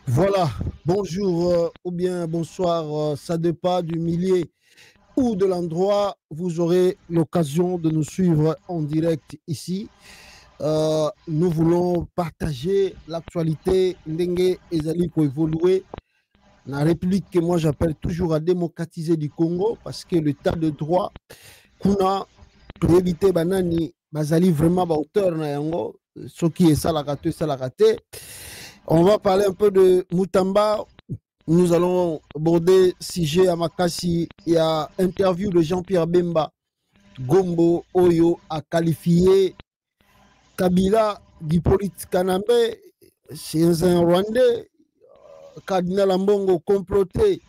Voilà, bonjour ou bien bonsoir, ça dépend du milieu ou de l'endroit. Vous aurez l'occasion de nous suivre en direct ici. Nous voulons partager l'actualité Ndenge Ezali pour évoluer. La République que moi j'appelle toujours à démocratiser du Congo parce que l'état de droit, kuna éviter banani, bazali vraiment ba hauteur na yango, ce qui est ça la raté, ça la raté. On va parler un peu de Moutamba. Nous allons aborder sujet à Makassi. Il y a interview de Jean-Pierre Bemba. Gombo Oyo a qualifié Kabila d'Hippolyte Kanambe. C'est un Rwandais. Cardinal Ambongo comploté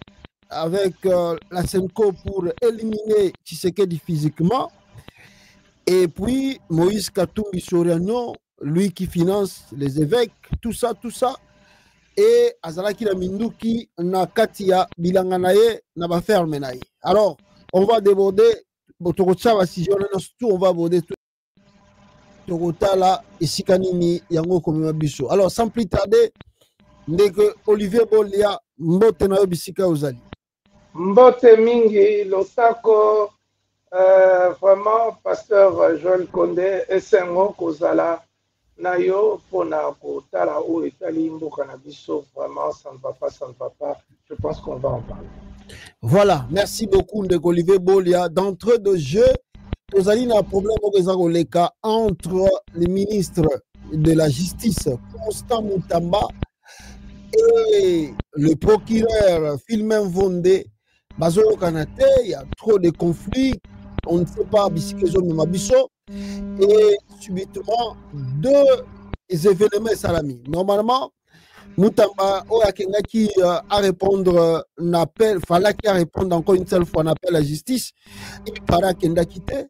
avec la Senko pour éliminer Tshisekedi physiquement. Et puis Moïse Katumbi Soriano, lui qui finance les évêques, tout ça, tout ça. Et azalaki na minduki na kati ya bilanga na ye na baferme na ye. Alors, on va déborder botokotsa basijona na surtout on va aborder tout tokotala esika nini yango komema biso. Alors, sans plus tarder, ndeke Olivier Bolia mbote na yo bisika ozali. Mbote mingi losako vraiment pasteur Joël Condé esengo kozala na yo pona kotala o etali mboka na biso, vraiment ça ne va pas, ça ne va pas. Je pense qu'on va en parler. Voilà, merci beaucoup ndeke Olivier Bolia. D'entrée de jeu, ozali na problème okezaka entre le ministre de la Justice Constant Moutamba et le procureur Philmin Vondé. Bazo Kanate, il y a trop de conflits, on ne sait pas Bisikezo Mabiso, et subitement deux événements salami. Normalement, Moutamba Oyakengaki à répondre un appel, fallait qu'il répondre encore une seule fois un appel à la justice, il paraît qu'il a quitté.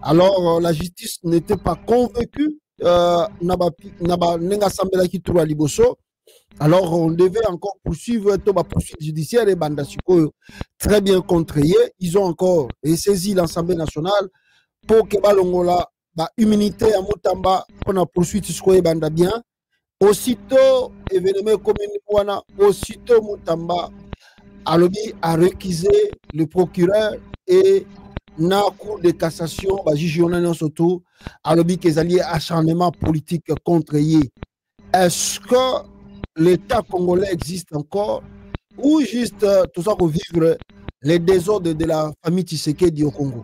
Alors la justice n'était pas convaincue, Nenga Sambela qui trouve à Liboso. Alors, on devait encore poursuivre la poursuite judiciaire et Bandasiko très bien contrôlés. Ils ont encore saisi l'Assemblée nationale pour que Balongola, immunité à Moutamba, pour la poursuite jusqu'au Banda bien. Aussitôt, événement comme Wana, aussitôt Moutamba a réquisé le procureur et na cour de cassation, juge surtout, a lobby qu'ils alliés acharnement politique contre eux. Est-ce que l'État congolais existe encore ou juste tout ça pour vivre les désordres de la famille Tshisekedi au Congo?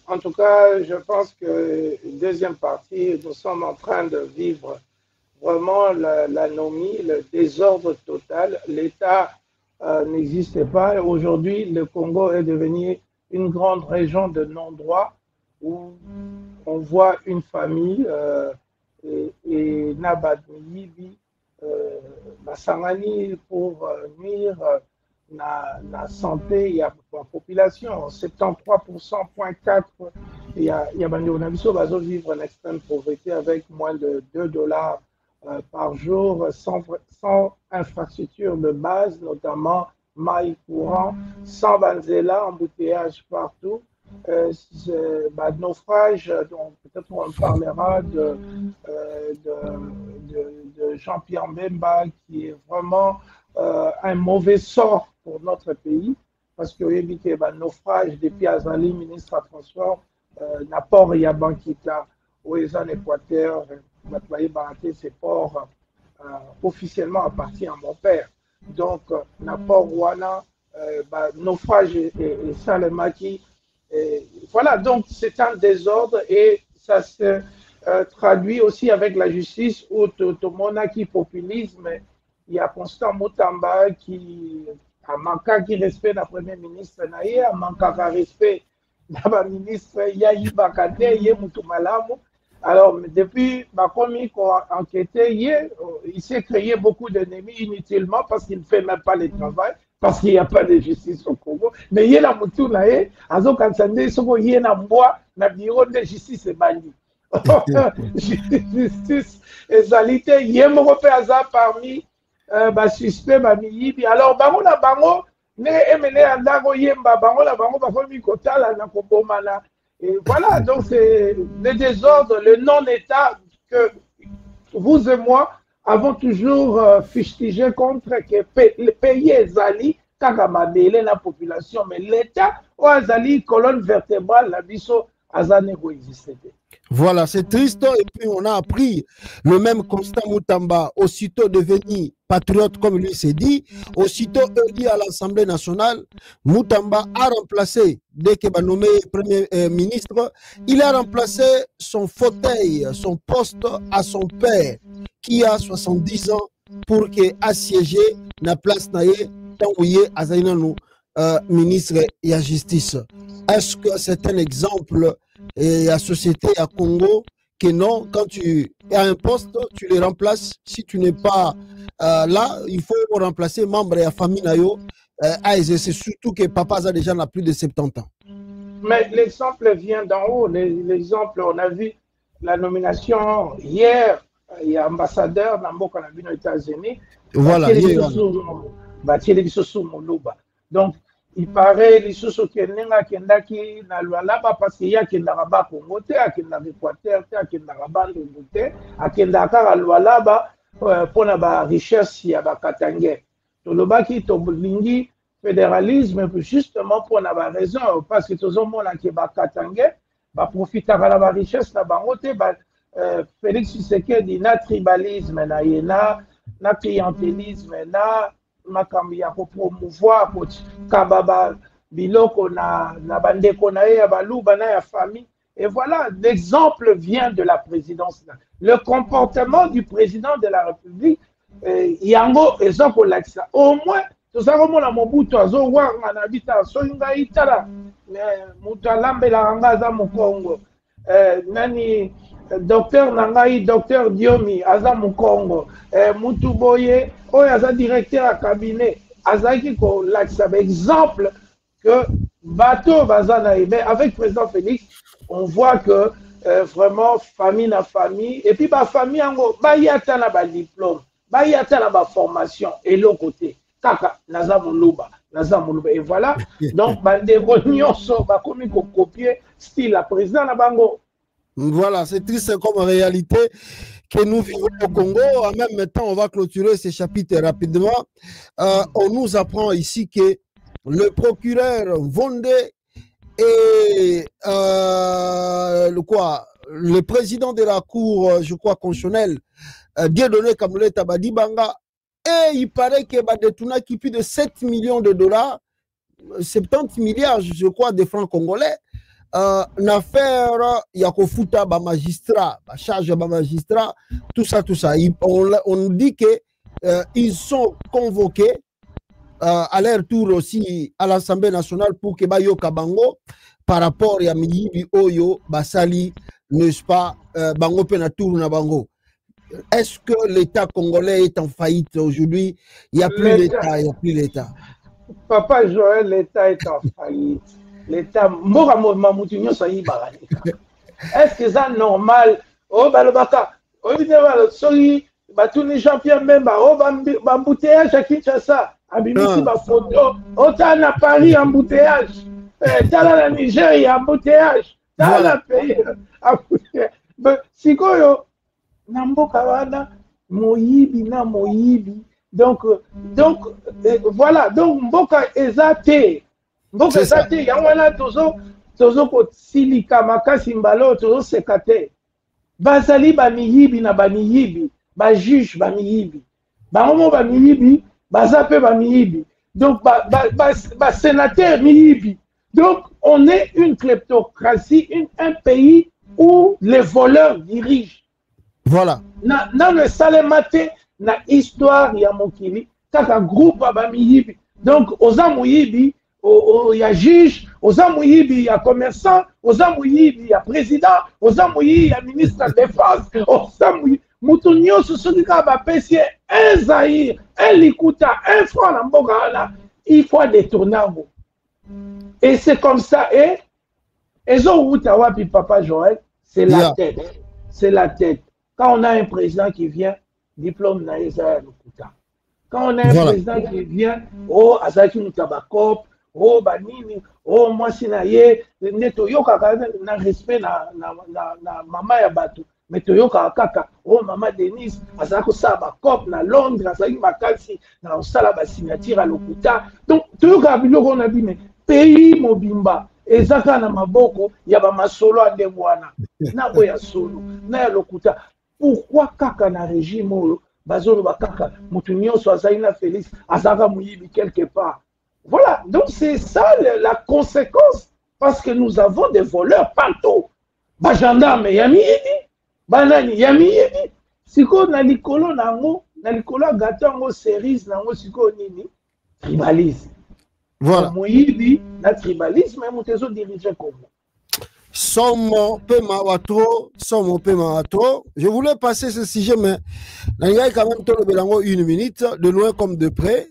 En tout cas, je pense que deuxième partie, nous sommes en train de vivre vraiment l'anomie, le désordre total. L'État n'existait pas. Aujourd'hui, le Congo est devenu une grande région de non-droit où on voit une famille et Nabad Yibi Basangani pour nuire la santé et la population. 73,4%, il y a vivre en extrême pauvreté avec moins de $2 par jour, sans infrastructure de base, notamment maille courant, sans banzela, embouteillage partout. Naufrage, donc peut-être on parlera de Jean-Pierre Bemba, qui est vraiment un mauvais sort pour notre pays, parce que le naufrage depuis Azali, ministre à transport, n'apport Yabankita, Ouezan Équateur, ces ports officiellement appartient à mon père. Donc, n'apport Wana, naufrage et Salemaki. Voilà, donc c'est un désordre et ça se traduit aussi avec la justice où Tomonaki populisme, il y a Constant Moutamba qui a manqué qui respect la première ministre Naye, a manqué de respect la ministre Yahi Bakate, Yé Moutoumalamu. Alors, depuis Bakomi a enquêté, il s'est créé beaucoup d'ennemis inutilement parce qu'il ne fait même pas le travail, parce qu'il n'y a pas de justice au Congo. Mais il y a la moutou na ye, azo kansande soko yé na mboa na bureau de justice bandi. Justice ezalité yé moko pe aza parmi ba suspect ba miyibi. Alors bango na bango ne emene andako yemba bango na bango ba komi kotala na kobomana. Et voilà, donc c'est le désordre, le non-État que vous et moi avant toujours fustiger contre que le pays ezali kaka mabele la population, mais l'État ou azali colonne vertébrale la biso azane ko exister. Voilà, c'est triste. Et puis, on a appris le même Constant Moutamba, aussitôt devenu patriote, comme lui s'est dit, aussitôt élu à l'Assemblée nationale, Moutamba a remplacé, dès qu'il va nommé Premier ministre, il a remplacé son fauteuil, son poste à son père, qui a 70 ans, pour qu'il assiégé la place naïe, tant à Zainanou, ministre et la justice. Est-ce que c'est un exemple et la société à Congo que non, quand tu as un poste, tu le remplaces. Si tu n'es pas là, il faut remplacer membre de la famille Nayo. C'est surtout que papa a déjà plus de 70 ans. Mais l'exemple vient d'en haut. L'exemple, on a vu la nomination hier, il y a ambassadeur Namboka aux États-Unis. Voilà. Donc, il paraît les sous kenenga kendaki na lualaba parce qu'il y a kendaka ba Congo te akenda Équateur te akenda ba Ndungu te akenda kaka lualaba pona ba richesse ya ba Katangais tolobaki tolingi fédéralisme justement pona ba raison parce que tozomona ke ba Katangais ba profitaka na ba richesse na bango te ba Félix Tshisekedi na tribalisme na yena na clientélisme na makambi ya promouvoir kababa biloko na bandeko na ya baluba na ya famille. Et voilà, l'exemple vient de la présidence. Le comportement du président de la République, yango ezoko lakisa. Au moins, tozako na Mobutu azo wanga na bita soinga itala mutalambe la ranga za Mukongo. Nani docteur Nangai, docteur Diomi, Aza Mukongo, Mutuboye, Aza directeur à cabinet, Azaki ko l'accès exemple que bateau Bazana mais avec président Félix, on voit que vraiment famille na famille et puis ba famille ango ba yata na ba diplôme, ba yata na ba formation et l'autre côté kaka naza muluba et voilà donc ba de nyonso ba komi ko copier style la président na bango. Voilà, c'est triste comme réalité que nous vivons au Congo. En même temps, on va clôturer ces chapitres rapidement. On nous apprend ici que le procureur Vonde et le président de la Cour, je crois, constitutionnelle, Dieudonné Kamole Tabadi Banga, et il paraît qu'il y a des tournages qui plus de 7 millions de dollars, 70 milliards, je crois, de francs congolais. L'affaire Yakofuta ba magistrat, ba charge ba magistrat, tout ça. On nous dit que ils sont convoqués à leur tour aussi à l'Assemblée nationale pour que Bayo Kabango par rapport à Miyibi Oyo Basali, n'est-ce pas, Bango Penatur na Bango. Est-ce que l'État congolais est en faillite aujourd'hui? Il n'y a plus l'État, il n'y a plus l'État. Papa Joël, l'État est en faillite. L'État, est-ce que c'est normal? Oh, balobaka, oh, sorry, batuni Jean-Pierre Memba, oh, embouteillage à Kinshasa, abimisi ba photo, oh, t'as na Paris embouteillage, t'as la Nigeria embouteillage, t'as la pays embouteillage. Sikoyo, namboka wana, moyibi na moyibi, donc voilà, donc mboka ezate. Donc, ça, il y a toujours silika makasi mbalo toujours sekate. Bazali ba miyibi na ba miyibi, ba juge ba miyibi. Ba homo ba miyibi, bazape ba miyibi. Donc ba sénateur miyibi. Donc on est une kleptocratie, un pays où les voleurs dirigent. Voilà. Dans le salemate na histoire ya mokili, kaka groupe ba miyibi. Donc oza moyibi il y a juge, aux amouyibi, il y a commerçant, aux amouyibi, il y a président, aux amouyibi, il y a ministre de la Défense, aux amouyibi. Moutounio, ce sont des cas, un Zahir, un Likuta, un franc, il faut détourner. Et c'est comme ça, et puis Papa Joël, c'est la tête. C'est la tête. Quand on a un président qui vient, diplôme Naïsa Likuta. Quand on a un président qui vient, oh, Azaki Mutabakop, oh banini moi sinaye neto yoka na respect na mama ya bato mais toyoka kaka oh mama Denise azala kosala bacope na Londres azalaki makasi na kosala basignature à Lokuta donc toyoka biloko na bino pays mobimba ezaka na maboko ya bamasolo ya ndenge wana na boya solo na ya Lokuta pourquoi kaka na régime oyo bazoloba kaka mutu nyonso azali na Félix azaka muyibi quelque part. Voilà, donc c'est ça la conséquence parce que nous avons des voleurs partout. Ba gendarme yami yidi banani yami yidi siko na likolo nango na likolo gâteau ngo cerise nango siko nini tribalisme. Voilà. Muyibi na tribalisme mais mutezo diriger Congo. Somo pema watro. Je voulais passer ce sujet, mais il y a quand même tout le bélango 1 minute, de loin comme de près.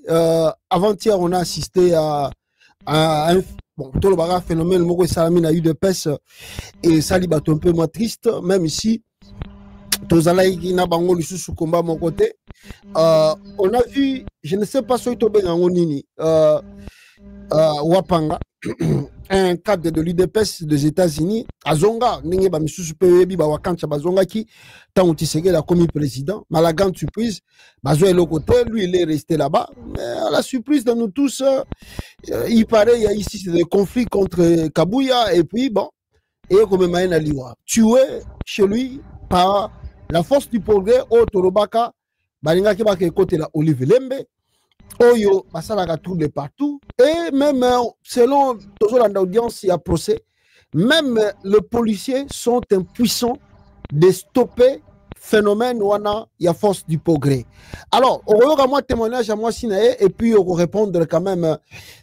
Avant-hier, on a assisté à un tout le bagarre phénomène, le Moko Salamine a eu de peste et ça lui bat un peu moins triste, même ici. Tozalaïki na bango lusu sous combat mon côté. On a vu, je ne sais pas si tu as nini, Wapanga. Un cadre de l'UDPS des États-Unis, Azonga, Ninge Bamisusu Peyebi, Bawakancha Bazonga qui, tant que Tshisekedi a commis président, mais à la grande surprise, Bazo est le côté, lui il est resté là-bas. Mais à la surprise de nous tous, il paraît, il y a ici des conflits contre Kabouya, et puis bon, et comme Maïna Liwa, tué chez lui par la force du progrès au Torobaka, Balinga Kibake côté la Olive Lembe. Oyo, Basalaka trouble partout. Et même selon l'audience, il y a procès. Même les policiers sont impuissants de stopper phénomène où il y a force du progrès. Alors, on va moi témoignage à moi Sinae et puis on va répondre quand même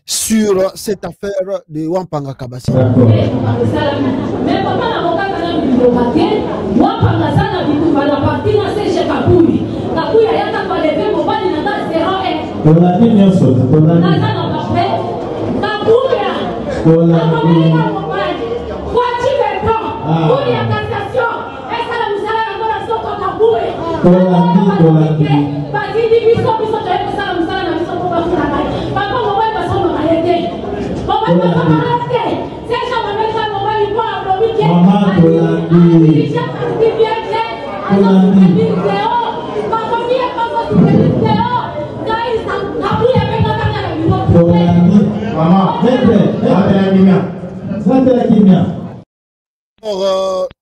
sur cette affaire de Wampanga Kabasi.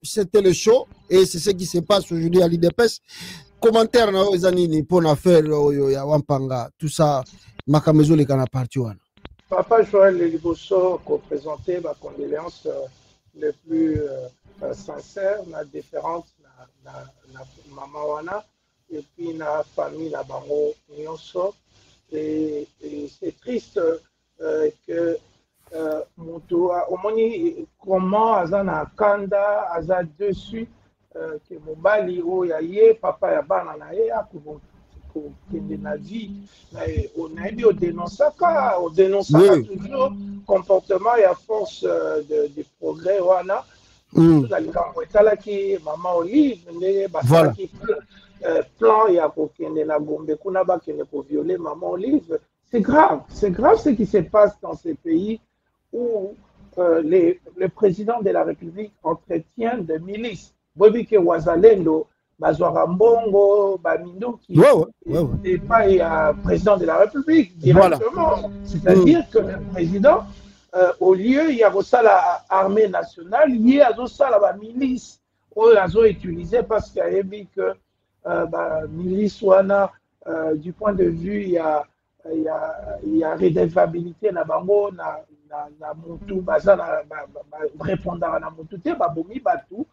C'était le show et c'est ce qui se passe aujourd'hui à l'IDPS. Commentaire aux années pour l'affaire Wampanga, tout ça, Makamezo les canards partis. Papa Joël Liboso qui présentait ma condoléance les plus sincères, la différente, la maman wana et puis la famille la bango nyonso et c'est triste que au moni comment azana kanda aza dessus que mobali o ya ye papa ya bana na ye akubo kende na vie on a dit au dénonçaka toujours comportement et à force de progrès wana la likambo etalaki maman Olive ne basalaki plan ya kokende na Gombe kuna bakende ko violer maman Olive. C'est grave ce qui se passe dans ces pays où le président de la République entretient des milices. Bobike Wazalendo, Bazwara Mbongo, Bamindo, qui n'est pas président de la République directement. Voilà. C'est-à-dire que le président, au lieu, il y a l'armée nationale, il y a la milice, où ils ont utilisé parce qu'il y a vu que la milice, du point de vue, il y a redevabilité na bango na mutu baza na répondant na mutu te babomi batu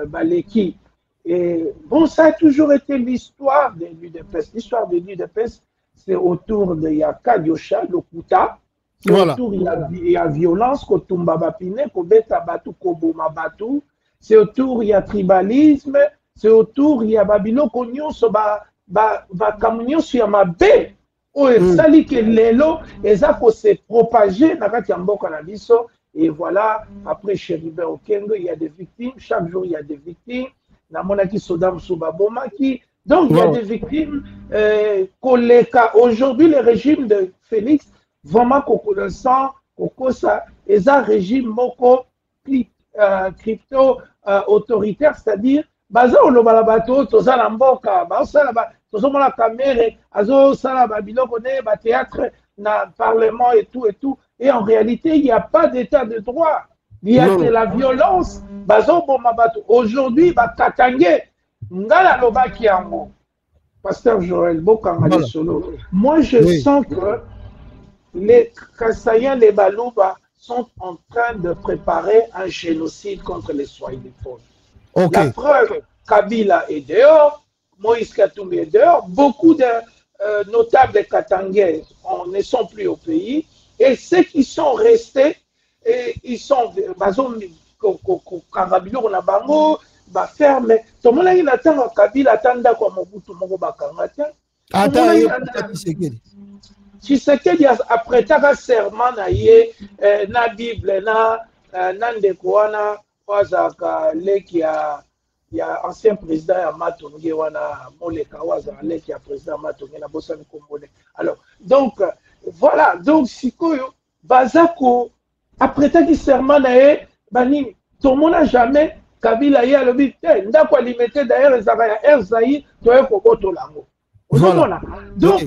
baleki et bon ça a toujours été l'histoire de l'UDPS. L'histoire de l'UDPS c'est autour de Yaka Diosha Lokuta, voilà. Autour il y a violence kotumba bapine kobeta batu koboma batu, c'est autour il y a tribalisme, c'est autour il y a babiloko nyonso ba kamunyo sur ma baie. Sali que lelo eza ko se propager na kati ya mboka na biso et voilà après Chéribert Okengo il y a des victimes, chaque jour il y a des victimes na monaki Sodam Soubabomaki, donc il y a des victimes koleka aujourd'hui le régime de Félix vraiment kokonaissant kokosa eza régime moko crypto autoritaire, c'est-à-dire baza oloba bato tozala mboka basala tozomona kamere azosala babiloko ne ba théâtre na parlement et tout et en réalité il n'y a pas d'état de droit, il y a que la violence bazoboma bato aujourd'hui bakatange ngala lobaki yango Pasteur Joël Bokanga Solo. Moi je sens que les Kassaïens, les Balouba sont en train de préparer un génocide contre les Swahili. La preuve, Kabila est dehors, Moïse Katumbi est dehors, beaucoup de notables de Katangais ne sont plus au pays, et ceux qui sont restés, ils sont ferme. Tout le monde attend Kabila attend quoi Mobutu Moko Bakanga. Tshisekedi après ta serment na ye na Bible na ndeko wana wazaka leki ya ancien président ya Matonge wana moleka waza leki ya président Matonge na bosani kombone. Alors donc voilà, donc sikoyo bazako après ta serment na ye bani tout le monde n'a jamais Kabila ye alobi te ndako alimete d'ailleurs ezaka ya Erzaï toye koboto lango. Voilà. Donc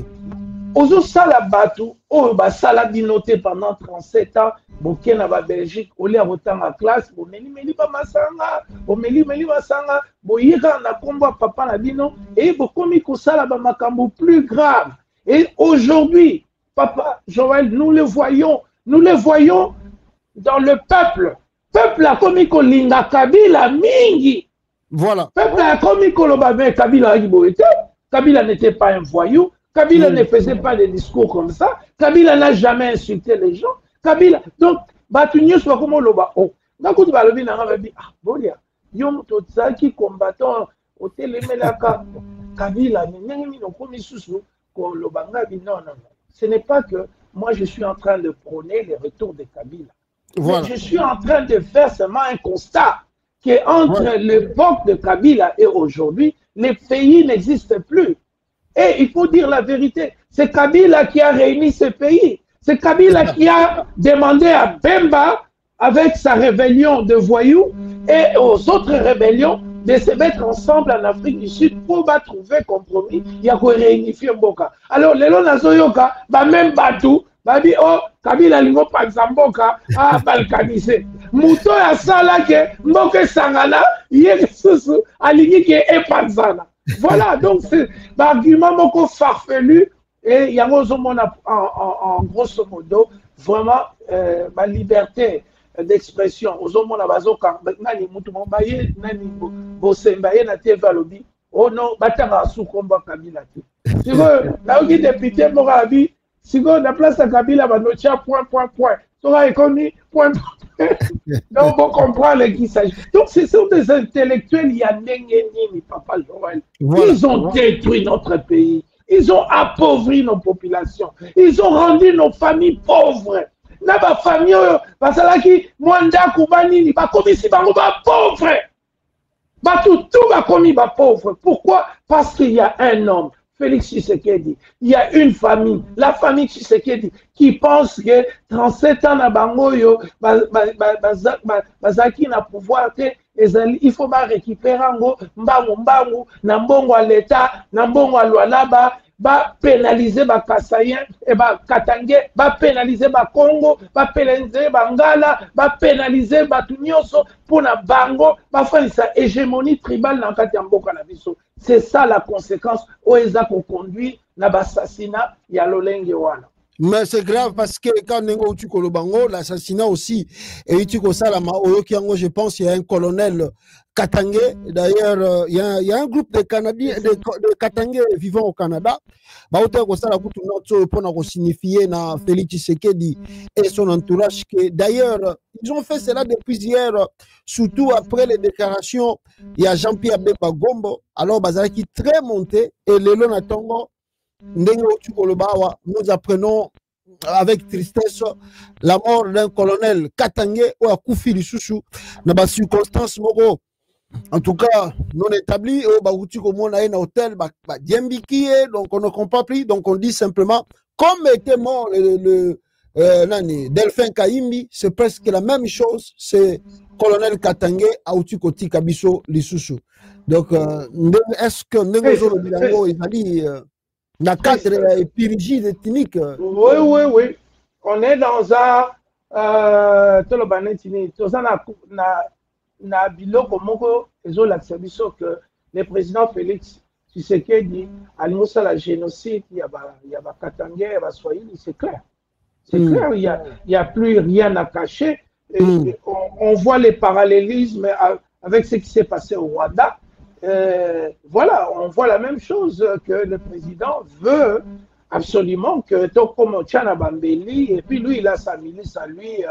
Ozo sala batu, oh basala binoté pendant 37 ans, bokena ba Belgique, oli a voté en classe, bomeli ba masanga, bomeli masanga, boyira na kombo papa na bino, et bokomi kosala ba makambo plus grave. Et aujourd'hui, papa Joël, nous le voyons dans le peuple. Peuple a komi kolinga Kabila mingi. Voilà. Peuple a komi kolobabe Kabila Iboete. Kabila n'était pas un voyou. Kabila ne faisait pas des discours comme ça. Kabila n'a jamais insulté les gens. Kabila, donc, Batunius va comme loba. Oh, d'un coup de balobi n'a pas dit, ah, Bolia, yom totsaki combattant au télémelaka. Kabila, non, ce n'est pas que moi je suis en train de prôner les retours de Kabila. Voilà. Mais je suis en train de faire seulement un constat qu'entre l'époque de Kabila et aujourd'hui, les pays n'existent plus. Et il faut dire la vérité, c'est Kabila qui a réuni ce pays. C'est Kabila qui a demandé à Bemba, avec sa rébellion de voyous, et aux autres rébellions, de se mettre ensemble en Afrique du Sud pour trouver compromis. Il y a quoi réunifier Mboka. Alors, les Nazoyoka, même Batou, dit, oh, Kabila lingo Panzamboka, a balkanisé. Mouto ya sala ke, Mboke Sangana, yé susu, aligné ke e Panzana. Voilà, donc c'est l'argument beaucoup farfelu et il y a en grosso modo vraiment ma liberté d'expression. Aux hommes, on a besoin nani mutumo baye nani bosembaye na TV lobby. Oh non, batanga sous combat Kabila. Si vous, là où député Morabi, si vous la place à Kabila va noter point. Tu auras écrit point. Donc, on comprend de qui il s'agit. Donc, ce sont des intellectuels, il y a Nengeni, Papa Joël. Voilà. Ils ont détruit notre pays. Ils ont appauvri nos populations. Ils ont rendu nos familles pauvres. Na ba famille, basalaki, mwanda kubani, ba komisi bango ba pauvre. Ba tout ba komi ba pauvre. Pourquoi? Parce qu'il y a un homme. Félix Tshisekedi, il y a une famille, la famille Tshisekedi, qui pense que 37 ans na bangoyo, bazaki na pouvoir te, il faut ba récupérer ngo mbangu, na mbongo à l'État, na mbongo à Lualaba, ba pénaliser ba Kassaïen, et ba Katangé, ba pénaliser ba Congo, ba pénaliser ba Ngala, ba pénaliser ba Tunyoso, pour na bango, ba faire sa hégémonie tribale dans kati mboka na biso. C'est ça la conséquence où ils ont conduit l'assassinat il y a l'olenge wana. Mais c'est grave parce que quand Nengo Utukolobango, l'assassinat aussi, et Utukosalama, je pense il y a un colonel Katangé. D'ailleurs, il y a un groupe de Canadiens, de Katangé vivant au Canada. Pour signifier na Félix Tshisekedi et son entourage. D'ailleurs, ils ont fait cela depuis hier, surtout après les déclarations. Il y a Jean-Pierre Bemba Gombo. Alors, Bazaki très monté et Lelo Natongo. Nous apprenons avec tristesse la mort d'un colonel Katangé ou à Koufi Lissoussou dans des circonstances moraux. En tout cas, non établi, comme on a un hôtel, donc on ne comprend plus, donc on dit simplement, comme était mort le Delphin Kaimbi, c'est presque la même chose, c'est colonel Katangé à Utikoti Kabiso Lissoussou. Donc, est-ce que nous bilango na cadre épirigide ethnique? Oui, oui, oui. On est dans un na biloko moko ezolakisa biso que le président Félix Tshisekedi alingi la génocide il y a Katangais, il y a Swahili, c'est clair. C'est clair, il y a plus rien à cacher. Et on voit les parallélismes avec ce qui s'est passé au Rwanda. Voilà, on voit la même chose que le président veut absolument que Tokomo Tchana Bambeli, et puis lui, il a sa milice à lui,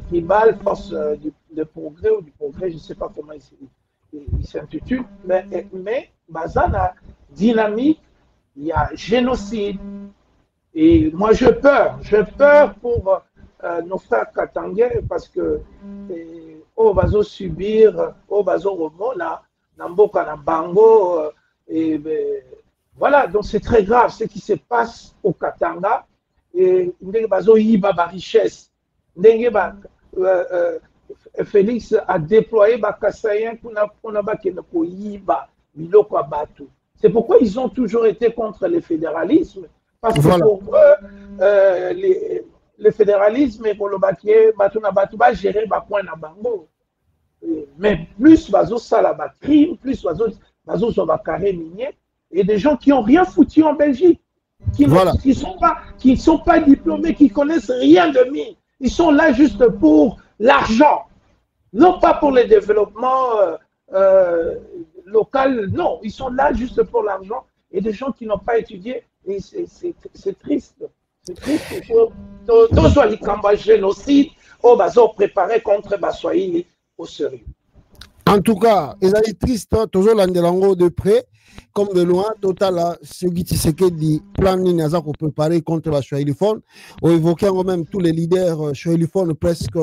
qui bat force de progrès ou du progrès, je ne sais pas comment il s'intitule, mais Bazana, dynamique, il y a génocide. Et moi, je peur pour nos frères katangais parce que au bazo subir, au bazo remona, namboka na bango, et voilà, donc c'est très grave ce qui se passe au Katanga. Et ndenge bazo yiba ba richesse, ndenge ba Félix a déployé ba kasayen kuna ba kena ko yiba biloko batu. C'est pourquoi ils ont toujours été contre le fédéralisme. Parce que pour eux, le fédéralisme et pour le bâtier, batu va gérer ba point na bango. Mais plus bazo sala ba crime, plus bazo so ba carré minier, et des gens qui n'ont rien foutu en Belgique, qui ne sont pas diplômés, qui connaissent rien de mine. Ils sont là juste pour l'argent, non pas pour le développement local, non, ils sont là juste pour l'argent, et des gens qui n'ont pas étudié. Et c'est triste. C'est triste. Tous les génocide, au bazo préparé contre Baswahili au sérieux. En tout cas, ils sont tristes, toujours l'andelango de près, comme de loin, total, ce qui se dit, plan Ninaza qu'on préparer contre la Swahiliphone. On évoquait même tous les leaders Swahiliphones presque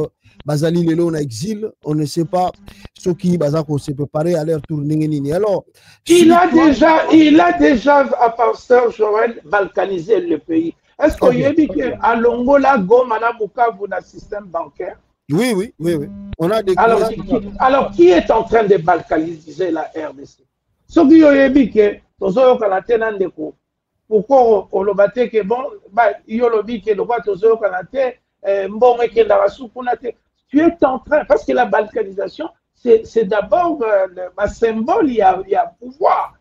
Bazali Lelo en exil. On ne sait pas ce qui Bazako s'est préparé à leur tournée. Alors, il a déjà, à Pasteur Joël, balkanisé le pays. Est-ce qu'on y a dit qu'à Longola, Goma, Bukavu, dans le système bancaire? Oui. On a des alors, qui est en train de balkaniser la RDC? Ce qui est dit que Tozo Kanate Ndeko, pourquoi on le battait que bon, il y a le dit que le roi Tozo Kanate, Mbonge Kendarasu Kunate, tu es en train, parce que la balkanisation, c'est d'abord un symbole, il y a pouvoir.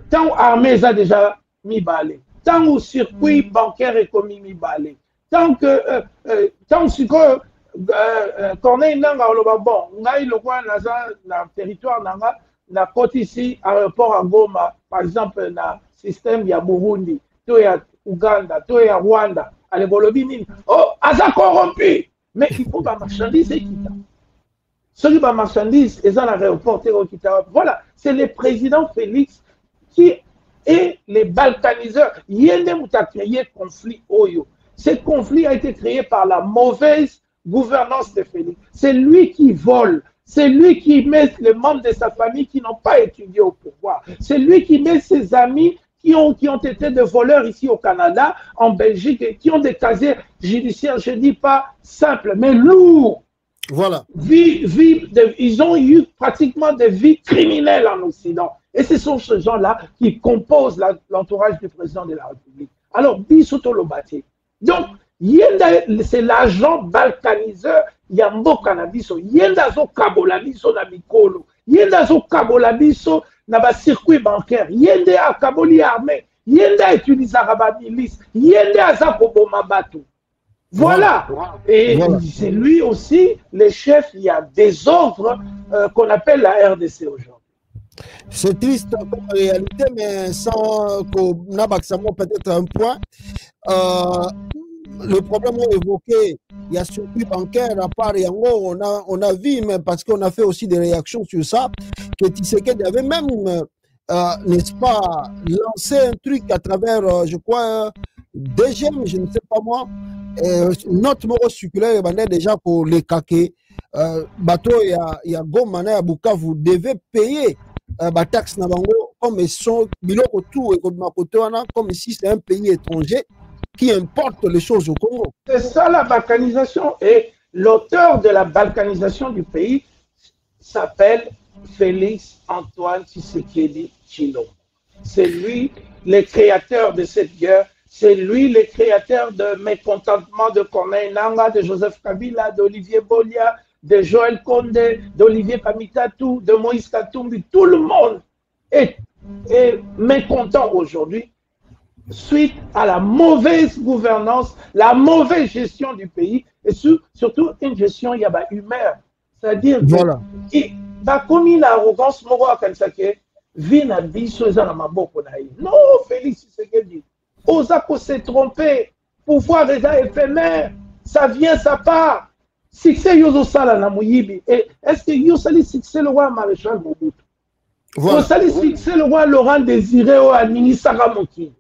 Tant l'armée a déjà mis balai, tant au circuit bancaire est commis mis balai, tant que Corneille Nanga bon, on a eu le coin dans le territoire Nanga, na côté ici, aéroport à Goma, par exemple, na système ya Burundi, tout ya Ouganda, tout ya Rwanda, à l'Ebolobini, oh, aza corrompu, mais il faut pas marchandise et quitter. Ceux qui marchandise, ils ont l'aéroport, voilà, c'est le président Félix qui est les balkaniseurs. Il y a créé conflit Oyo. Ce conflit a été créé par la mauvaise gouvernance de Félix. C'est lui qui vole. C'est lui qui met les membres de sa famille qui n'ont pas étudié au pouvoir. C'est lui qui met ses amis qui ont été des voleurs ici au Canada, en Belgique, et qui ont des casiers judiciaires, je ne dis pas simples, mais lourds. Voilà. Ils ont eu pratiquement des vies criminelles en Occident. Et ce sont ces gens-là qui composent l'entourage du président de la République. Alors, Bissoto Lobati. Donc, c'est l'agent balkaniseur Yambo Canabiso. Yenda zo kabolabiso na mikolo. Yenda zo kabolabiso na ba circuit bancaire. Yende a kaboli armée. Yenda utilise ba milice. Yenda za koboma batu. Voilà. Et c'est lui aussi le chef. Il y a des ordres qu'on appelle la RDC aujourd'hui. C'est triste comme réalité, mais sans qu'on a peut-être un point. Le problème évoqué, il y a circuit bancaire à part Yango, on a vu, mais parce qu'on a fait aussi des réactions sur ça, que Tshisekedi avait même, n'est-ce pas, lancé un truc à travers, je crois, DGM, je ne sais pas moi, notre mot circulaire déjà pour les caquets. Bateau, il y a Goma, à Bukavu, vous devez payer la taxe Nabango comme ils sont, comme si c'est un pays étranger qui importe les choses au Congo. C'est ça la balkanisation. Et l'auteur de la balkanisation du pays s'appelle Félix Antoine Tshisekedi Tshilombo. C'est lui le créateur de cette guerre. C'est lui le créateur de mécontentement de Corneille Nangaa, de Joseph Kabila, d'Olivier Bolia, de Joël Condé, d'Olivier Kamitatou, de Moïse Katumbi. Tout le monde est mécontent aujourd'hui suite à la mauvaise gouvernance, la mauvaise gestion du pays et surtout une gestion humaine. C'est-à-dire voilà. que comme il a arrogance, vina biso eza na maboko na ye. Non, Félix Tshisekedi, osa ko se tromper, pouvoir eza éphémère, ça vient, ça part. Succès yozo sala na muyibi. Et est-ce que yo sali succès le roi maréchal Mobutu? Voilà. Sali succès le roi Laurent Désiré au Anini Saramoki.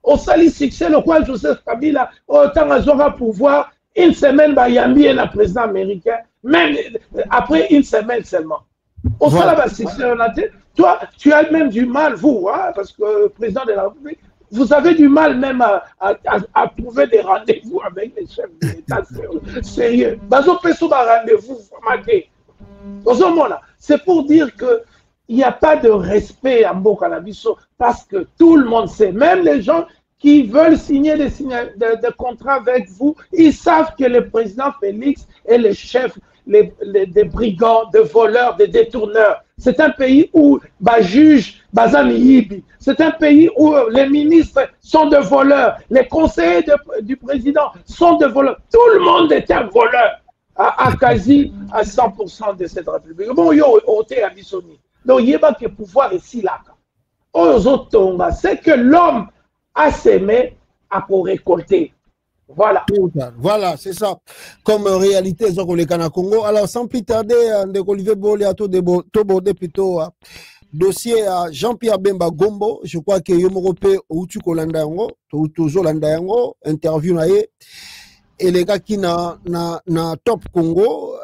Au sali succès le roi Joseph Kabila au Tangazora pouvoir une semaine bayambi et le président américain, même après une semaine seulement. Au voilà. Toi, tu as même du mal, vous, hein, parce que le président de la République, vous avez du mal même à trouver des rendez-vous avec les chefs de l'État sérieux. C'est pour dire qu'il n'y a pas de respect à Mbokanabiso parce que tout le monde sait, même les gens qui veulent signer des contrats avec vous, ils savent que le président Félix est le chef des brigands, des voleurs, des détourneurs. C'est un pays où juge Bazaniyibi. C'est un pays où les ministres sont des voleurs. Les conseillers du président sont des voleurs. Tout le monde est un voleur à quasi à 100% de cette république. Bon, il y a ôté à Bissoni. Donc, il y a que pouvoir ici là. C'est que l'homme a semé à pour récolter. Voilà. Voilà, c'est ça. Comme réalité, les Congo. Alors, sans plus tarder, Olivier Bolia, plutôt dossier à Jean-Pierre Bemba Gombo. Je crois que Yomorope Outuko Landayango, toujours Landayango, interview naïe. Et les gars qui na Top Congo.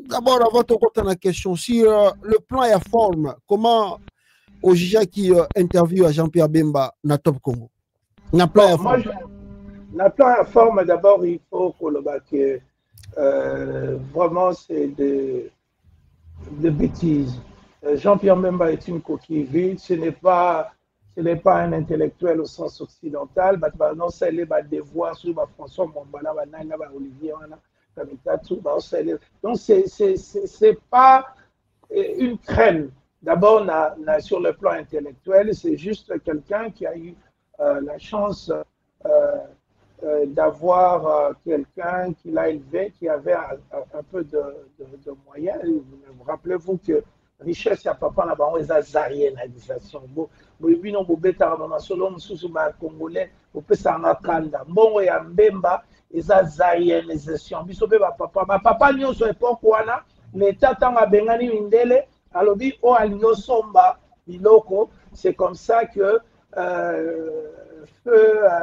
D'abord, avant de compter la question sur le plan et la forme, comment Ojija qui interview à Jean-Pierre Bemba na Top Congo? Na plan et forme. La plan à forme, d'abord, il faut que vraiment, c'est de bêtises. Jean-Pierre Bemba est une coquille vide. Ce n'est pas un intellectuel au sens occidental. Non, c'est les devoirs sur François Mombala, Olivier, donc, c'est pas une crème. D'abord, sur le plan intellectuel, c'est juste quelqu'un qui a eu la chance d'avoir quelqu'un qui l'a élevé, qui avait un peu de moyens. Rappelez-vous que richesse ya papa na bango eza zayenalisation. Bino bobeta na solo mususu ba congolais opesanga kanda. Mbongo ya Mbemba eza zayenalisation. Biso be ba papa nyonso epoque wana l'État tanga bengani mindele alobi o alinyo somba biloko. C'est comme ça que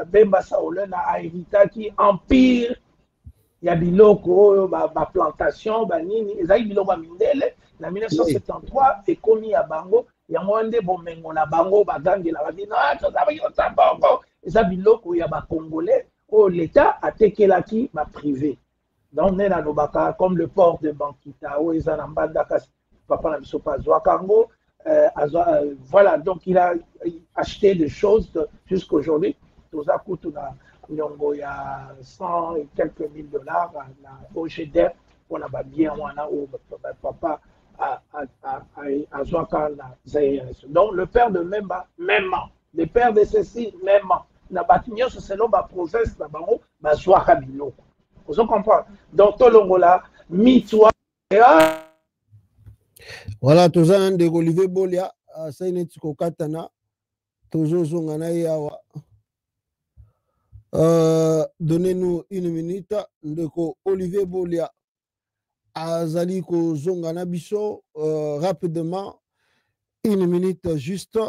Bemba Saoulé a hérité qui empire ya biloko ba plantation ba nini ezali biloko mindele na 1973 ekomi ya bango yango nde bomengo na bango bagangela babino tozabaki bongo eza biloko ya ba congolais o l'État atekelaki ba privé. Donc ne na lobaka comme le port de Bankita o eza na mbanda kasi papa na biso pa zwa kango. Voilà, donc il a acheté des choses jusqu'aujourd'hui. Il y a 100 et quelques mille dollars au GDR pour la bien où papa a donc le père de Memba, même le père de ceci, même na batignon c'est selon la province na bango bazwa kabilo. Vous comprenez? Donc tout le monde là mitwa. Voilà, tous un de Olivier Bolia, ça y est, Katana, toujours Zongana Yawa. Donnez-nous une minute, de Olivier Bolia, Azali ko Zongana Bisso, rapidement, une minute juste,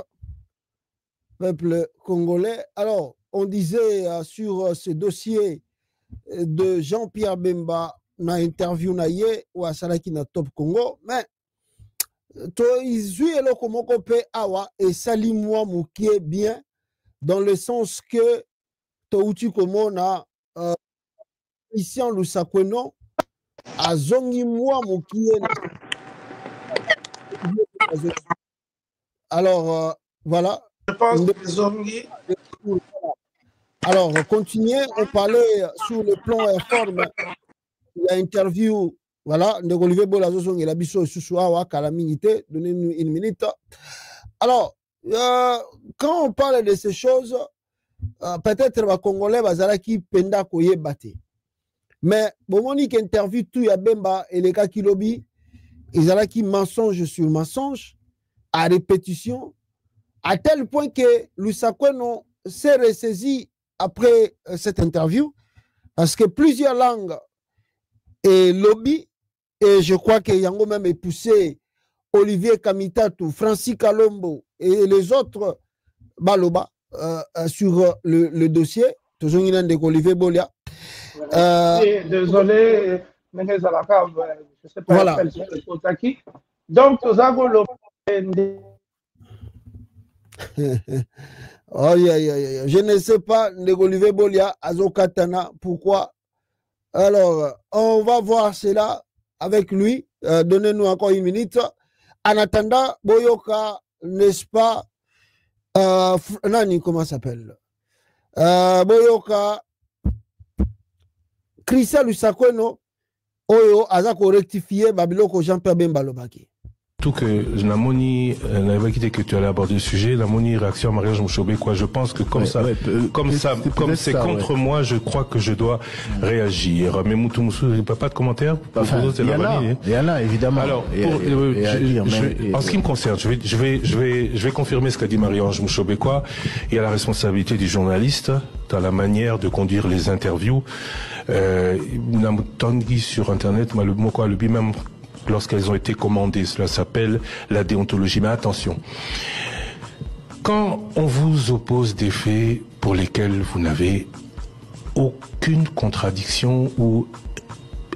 peuple congolais. Alors, on disait sur ce dossier de Jean-Pierre Bemba, na interview na ye, ou à Salaki na Top Congo, mais ils ont awa et salimwa mukie bien dans le sens que toutu komona ici en Lusakweno azongi mwa mukie Alors, voilà. Je pense que Zongi. Alors, continuez. On parlait sur le plan réforme. Il y a interview. Voilà. Olivier Bolazozong et la Bisso Susua Calamité. Donnez-nous une minute. Alors, quand on parle de ces choses, peut-être les Congolais bazalaki penda koye bate. Mais bomoni qui interview tout ya Bemba et les gars qui lobby, ils ont mensonge sur mensonge à répétition, à tel point que Lusakoueno s'est ressaisi après cette interview, parce que plusieurs langues et lobby, et je crois que Yango même est poussé Olivier Kamitatu, Francis Kalombo et les autres Baloba sur le dossier, toujours une de Olivier Bolia. Désolé, je ne sais pas voilà. Donc, oh, je ne sais pas, Olivier Bolia, Azokatana, pourquoi. Alors, on va voir cela avec lui. Donnez-nous encore une minute. En attendant, Boyoka, n'est-ce pas, Nani, comment ça s'appelle? Boyoka, Christian Lusakoueno, Oyo, Azako rectifié, Babiloko Jean-Pierre Bemba Lobaki. Tout que Namoni n'avait quitté que tu allais aborder le sujet, Namoni réaction à mariage Mouchobé, quoi. Je pense que comme c'est contre moi, je crois que je dois réagir. Mais Moutou Moussou, pas de commentaires. Il y en a évidemment. Alors, en ce qui me concerne, je vais confirmer ce qu'a dit Marie-Ange Mouchobé, quoi. Il y a la responsabilité du journaliste dans la manière de conduire les interviews. Namoutangi sur Internet, le même lorsqu'elles ont été commandées. Cela s'appelle la déontologie. Mais attention, quand on vous oppose des faits pour lesquels vous n'avez aucune contradiction ou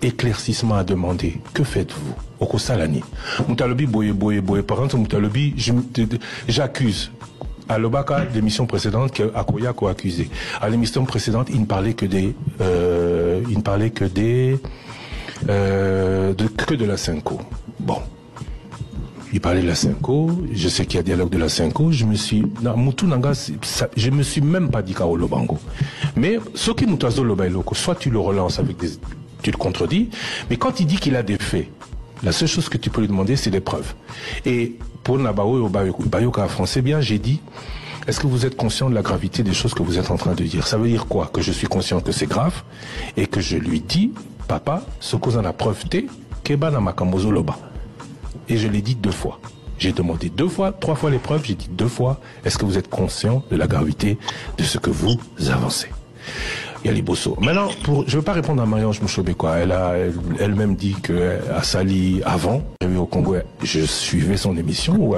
éclaircissement à demander, que faites-vous? Okosalani. Moutalobi boye. Par exemple, Moutalobi, j'accuse. À l'Obaka, l'émission précédente, Akoya a accusé. À l'émission précédente, il ne parlait que de la Cinco. Bon. Il parlait de la Cinco, je sais qu'il y a dialogue de la Cinco, je me suis même pas dit Kao Lobango. Mais ce qui Moutazo Lobailoko, soit tu le relances tu le contredis, mais quand il dit qu'il a des faits, la seule chose que tu peux lui demander, c'est des preuves. Et pour Nabao et Bayoka français, bien, j'ai dit, est-ce que vous êtes conscient de la gravité des choses que vous êtes en train de dire? Ça veut dire quoi? Que je suis conscient que c'est grave et que je lui dis, papa, ce qu'on a preuve t'es, Keba na makambozo loba. Et je l'ai dit 2 fois. J'ai demandé 2 fois, 3 fois les preuves, j'ai dit 2 fois, est-ce que vous êtes conscient de la gravité de ce que vous avancez? Yaliboso. Maintenant, je ne veux pas répondre à Marie-Ange Mouchobé, quoi. Elle a elle-même dit que à Sali, avant, au Congo, je suivais son émission,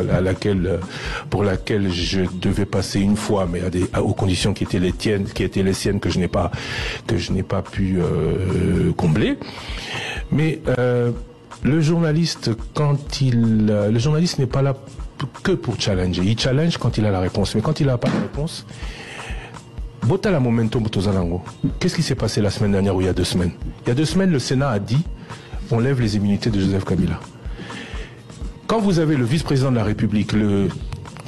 pour laquelle je devais passer une fois, mais aux conditions qui étaient les siennes, que je n'ai pas pu combler. Mais le journaliste, le journaliste n'est pas là que pour challenger. Il challenge quand il a la réponse, mais quand il n'a pas la réponse. Botala momentum botozalango. Qu'est-ce qui s'est passé la semaine dernière ou il y a 2 semaines? Il y a 2 semaines, le Sénat a dit on lève les immunités de Joseph Kabila. Quand vous avez le vice-président de la République, le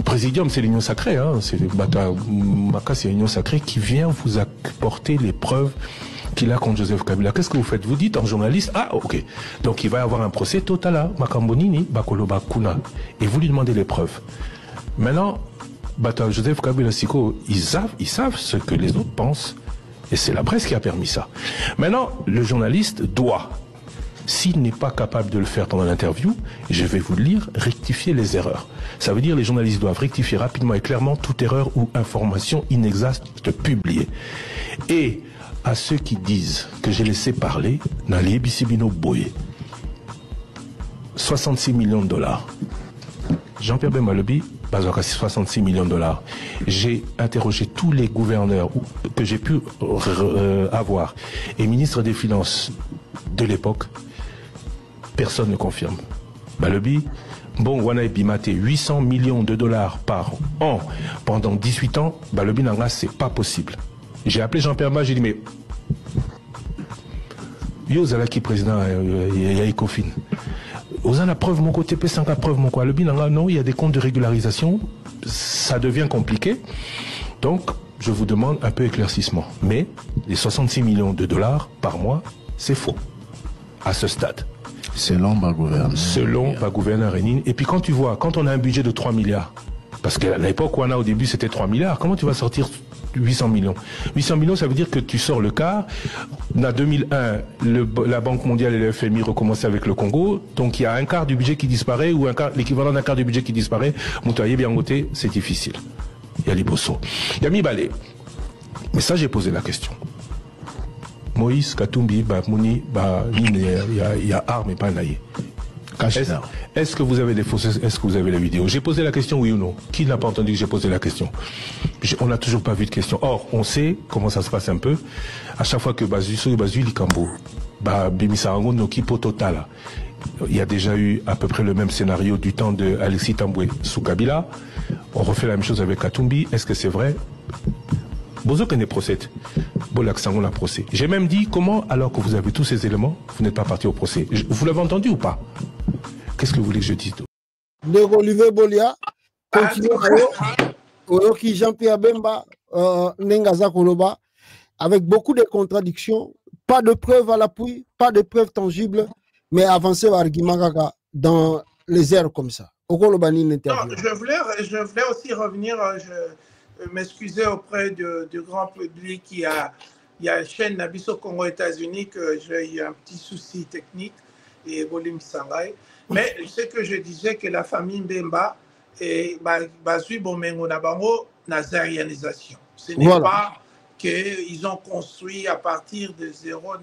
présidium, c'est l'union sacrée, hein, c'est l'union sacrée qui vient vous apporter les preuves qu'il a contre Joseph Kabila. Qu'est-ce que vous faites? Vous dites en journaliste, ah ok, donc il va y avoir un procès total, Makambonini, Bakoloba Kuna, et vous lui demandez les preuves. Maintenant, Joseph Kabila Siko, ils savent ce que les autres pensent. Et c'est la presse qui a permis ça. Maintenant, le journaliste doit, s'il n'est pas capable de le faire pendant l'interview, je vais vous le lire, rectifier les erreurs. Ça veut dire les journalistes doivent rectifier rapidement et clairement toute erreur ou information inexacte publiée. Et à ceux qui disent que j'ai laissé parler, Nali Bissibino Boye, 66 millions de dollars. Jean-Pierre Bemalobi, 66 millions de dollars. J'ai interrogé tous les gouverneurs que j'ai pu avoir et ministre des Finances de l'époque. Personne ne confirme. Balobi, bon, Wana Bimate, 800 millions de dollars par an pendant 18 ans. Balobi Nanga, c'est pas possible. J'ai appelé Jean-Pierre Bemba, j'ai dit, mais Yo Zalaki, président, Yaïkofin. Aux la preuve, mon côté P5 la preuve, mon quoi. Le binanga, non, il y a des comptes de régularisation. Ça devient compliqué. Donc, je vous demande un peu éclaircissement. Mais les 66 millions de dollars par mois, c'est faux. À ce stade. Selon ma gouverneur. Selon ma gouverneur Rénine. Et puis quand tu vois, quand on a un budget de 3 milliards, parce qu'à l'époque où on a au début c'était 3 milliards, comment tu vas sortir 800 millions? 800 millions, ça veut dire que tu sors le quart. En 2001, la Banque mondiale et le FMI recommençaient avec le Congo. Donc il y a un quart du budget qui disparaît, ou l'équivalent d'un quart du budget qui disparaît. Moutaye bien côté, c'est difficile. Il y a Liboso. Il y a Mibale. Mais ça, j'ai posé la question. Moïse, Katumbi, Mouni, il y a armes et pas naïe. Est-ce que vous avez des fausses, est-ce que vous avez les vidéos? J'ai posé la question, oui ou non? Qui n'a pas entendu que j'ai posé la question? On n'a toujours pas vu de question. Or, on sait comment ça se passe un peu. À chaque fois que Bazu Likambo, Bimisarango, Nokipo Total, il y a déjà eu à peu près le même scénario du temps de Alexis Tamboué sous Kabila. On refait la même chose avec Katumbi. Est-ce que c'est vrai? Bozo connaît procès. Bolaksango la procès. J'ai même dit comment, alors que vous avez tous ces éléments, vous n'êtes pas parti au procès. Vous l'avez entendu ou pas? Qu'est-ce que vous voulez que je dise? De Olivier Bolia, continue qui Jean-Pierre Bemba, Nengaza Koloba, avec beaucoup de contradictions, pas de preuves à l'appui, pas de preuves tangibles, mais avancer argument dans les airs comme ça. Non, je voulais aussi revenir, m'excuser auprès du grand public il y a une chaîne Nabiso Congo États-Unis que j'ai eu un petit souci technique et volume Sangai. Mais ce que je disais que la famille Mbemba et Bazui Bomengo Nabango nazarianisation. Ce n'est pas qu'ils ont construit à partir de zéro en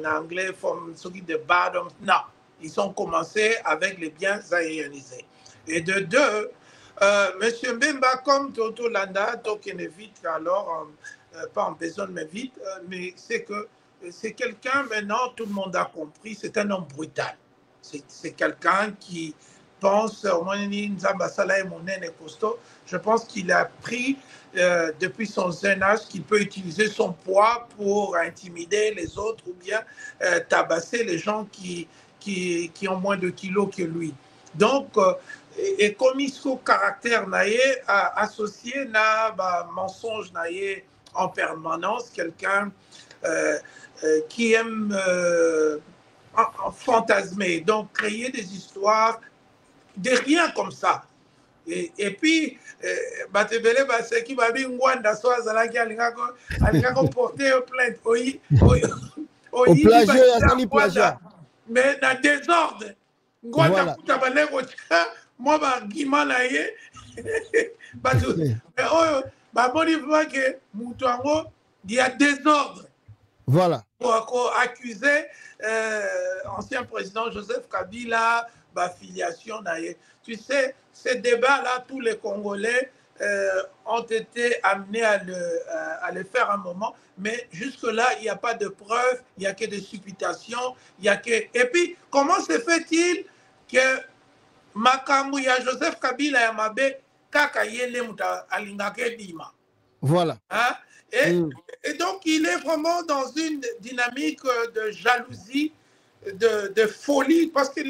anglais from de bottom. Non, ils ont commencé avec les biens zaïanisés. Et de deux, Monsieur Mbemba, comme Toto Landa, Tokene vite, alors, pas en besoin de me vite, mais c'est que c'est quelqu'un, maintenant, tout le monde a compris, c'est un homme brutal. C'est quelqu'un qui pense, je pense qu'il a pris depuis son jeune âge qu'il peut utiliser son poids pour intimider les autres ou bien tabasser les gens qui ont moins de kilos que lui. Donc, et comme il faut caractère associé à mensonge en permanence, quelqu'un qui aime fantasmer, donc créer des histoires de rien comme ça. Et puis, Batebele, c'est qui va bien Wanda, soit Zalaki, Alingako porter plainte. Au plagiat. Mais dans désordre. Voilà. Moi, argument là, il y a désordre. Voilà. Pour accuser ancien président Joseph Kabila, filiation. Tu sais, ces débats-là, tous les Congolais ont été amenés à le faire un moment, mais jusque-là, il n'y a pas de preuves, il n'y a que des supputations, Et puis, comment se fait-il que Makamouya Joseph Kabila Yamabe Kakayele Muta Alingake Dima? Voilà. Hein? Et donc, il est vraiment dans une dynamique de jalousie, de folie, parce que,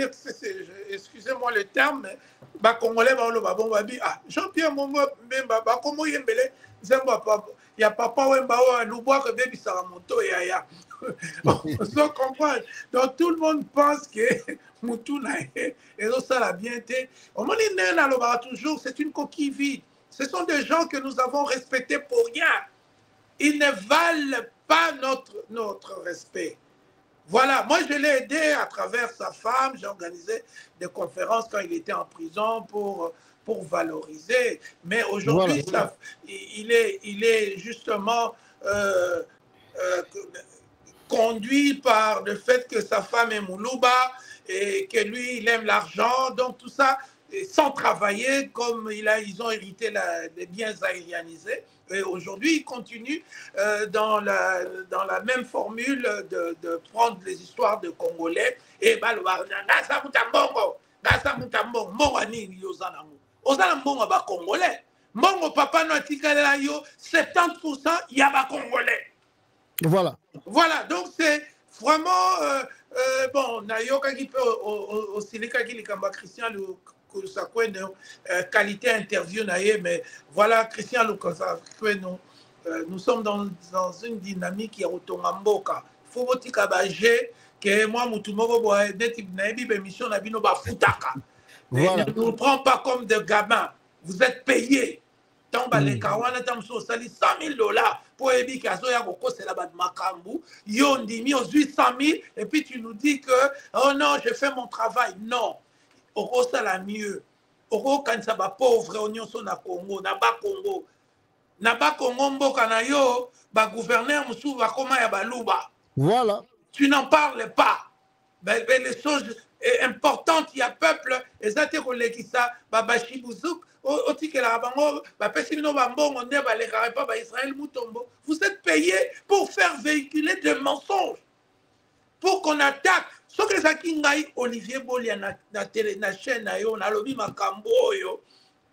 excusez-moi le terme, mais Congolais, Jean-Pierre Momo, comment il y a papa Wemba, nous boit que baby Saramoto et Aya. On comprend. Donc, tout le monde pense que Moutou et ça l'a bien été. On m'a dit, toujours, c'est une coquille vide. Ce sont des gens que nous avons respectés pour rien. Ils ne valent pas notre respect. Voilà, moi je l'ai aidé à travers sa femme, j'ai organisé des conférences quand il était en prison pour valoriser. Mais aujourd'hui, voilà. Il est justement conduit par le fait que sa femme est Moulouba et que lui, il aime l'argent. Donc tout ça, sans travailler, comme ils ont hérité des biens aérianisés. Et aujourd'hui, ils continuent dans la même formule de prendre les histoires de Congolais et Congolais. Mbongo papa no atikala yo 70% yaba Congolais. Voilà. Voilà, donc c'est vraiment bon, Nayoka qui peut aussi les Christian qualité interview, mais voilà, Christian nous sommes dans une dynamique qui est au Tongamboka. Il faut que moi, ne nous prends pas comme des gamins. Vous êtes payés. Tant les kawana tam so sali $100 000 pour ebi kazo ya koko c'est la bad makambu yo ndimi aux 800 000 et puis tu nous dis que oh non je fais mon travail. Non, oko ça la mieux oko quand ça va pauvre oignon so na Congo na ba Congo mboka na yo ba gouverneur musu ba koma ya baluba. Voilà, tu n'en parles pas. Ben, les choses importantes, il y a peuple, et ça, tu connais qui ça, Babashi Bouzouk, vous êtes payés pour faire véhiculer des mensonges, pour qu'on attaque. Ce que ça qui ngaï Olivier Bolia na télé na chaîne na yo na lobi makambo yo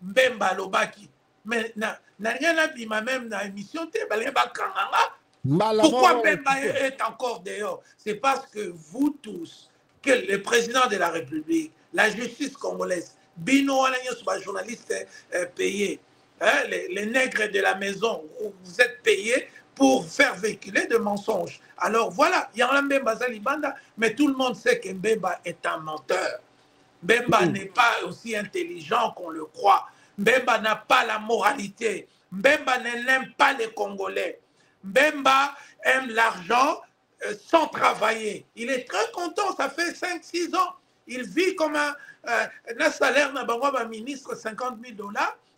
mbemba lobaki mais na rien à dire même na émission te balemba kanganga. Pourquoi Mbemba est encore dehors? C'est parce que vous tous, que le président de la République, la justice congolaise, Bino journalistes payés, hein, les nègres de la maison, vous êtes payés pour faire véhiculer des mensonges. Alors voilà, il y a un Mbemba Zalibanda, mais tout le monde sait que Mbemba est un menteur. Mbemba n'est pas aussi intelligent qu'on le croit. Mbemba n'a pas la moralité. Mbemba n'aime pas les Congolais. Mbemba aime l'argent sans travailler. Il est très content, ça fait 5-6 ans. Il vit comme un salaire, un ministre, $50 000.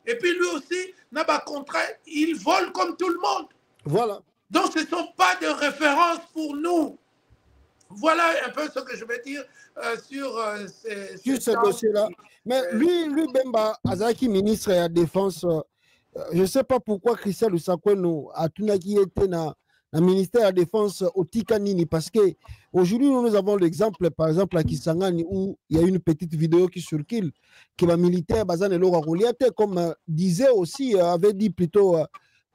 Et puis lui aussi, n'a pas contrat, il vole comme tout le monde. Voilà. Donc ce ne sont pas de références pour nous. Voilà un peu ce que je vais dire sur ce dossier-là. Mais lui, Bemba, Azaki, ministre de la Défense, je ne sais pas pourquoi Christian Lusakweno a tout qui était dans le ministère de la Défense au Tikanini, parce qu'aujourd'hui, nous avons l'exemple, par exemple, à Kisangani, où il y a une petite vidéo qui circule, que le militaire, comme disait aussi, avait dit plutôt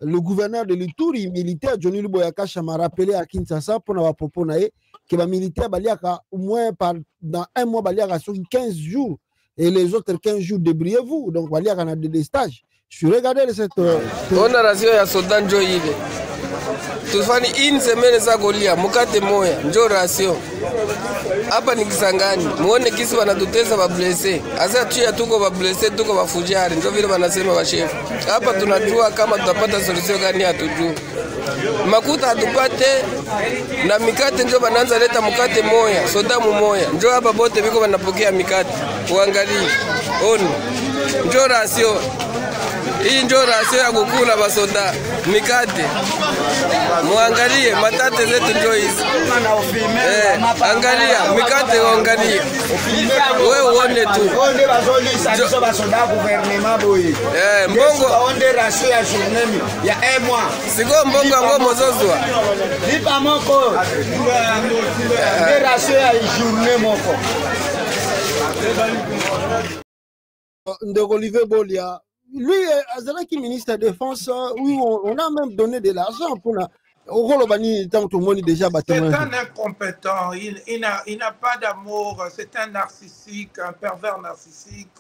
le gouverneur de l'Ituri, militaire, Johnny Luboyakacha m'a rappelé à Kinshasa pour avoir proposé que le militaire, au moins dans un mois, sur 15 jours, et les autres 15 jours, débrouillez-vous. Donc, il y a des stages. Je regardais cette. On a rasio ya soda njo ile. Tufani une semaine za golia mukate moya njo rasio. Hapa ni Kisangani. Muone kisi wanatutesa ba blesse. Asa tuya tuko ba blesse tuko ba fujari njo vile wanasema ba chef. Hapa tunajua kama tutapata solution gani hatujui. Makuta hatupate na mikate njo bananza leta mukate moya, soda moya. Njo hapa bote biko wanapokea mikate. Uangalie. Oni. Njo rasio. Hii ndio rasio ya kukula basoda mikate. Muangalie matate zetu ndio hizi. Angalia mikate uangalie. Wewe uone tu. Onde bazolisa biso basoda gouvernement boye. Mbongo onde rasio ya journée ya 1 mois. Siko mbongo ngo mozozwa. Lipa moko. Onde rasio ya journée moko. Ndeko Olivier Bolia, lui, Azalaki ministre de la Défense, oui, on a même donné de l'argent pour déjà. C'est un incompétent, il n'a pas d'amour, c'est un narcissique, un pervers narcissique,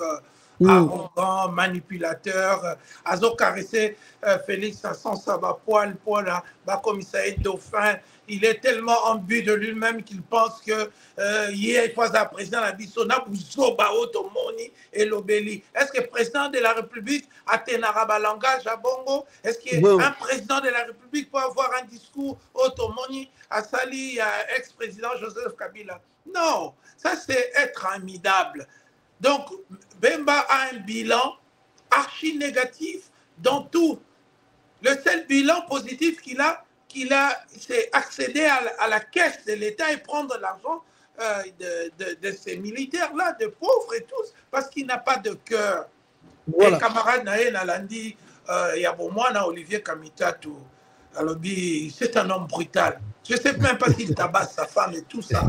arrogant, manipulateur. Azo caressé Félix sans savoir poil, comme il s'est dauphin. Il est tellement imbu de lui-même qu'il pense que hier, il faut un président de la Bissona, et l'Obéli. Est-ce que le président de la République a un langage à Bongo? Est-ce qu'un président de la République peut avoir un discours automoni à Sali, à ex-président Joseph Kabila? Non, ça c'est être amidable. Donc, Bemba a un bilan archi négatif dans tout. Le seul bilan positif qu'il a, c'est accéder à la caisse de l'État et prendre l'argent de ces militaires-là, de pauvres et tous, parce qu'il n'a pas de cœur. Voilà. Et camarade Naïn Alandi, il y a bon moi, Olivier Kamitatu, c'est un homme brutal. Je ne sais même pas s'il tabasse sa femme et tout ça.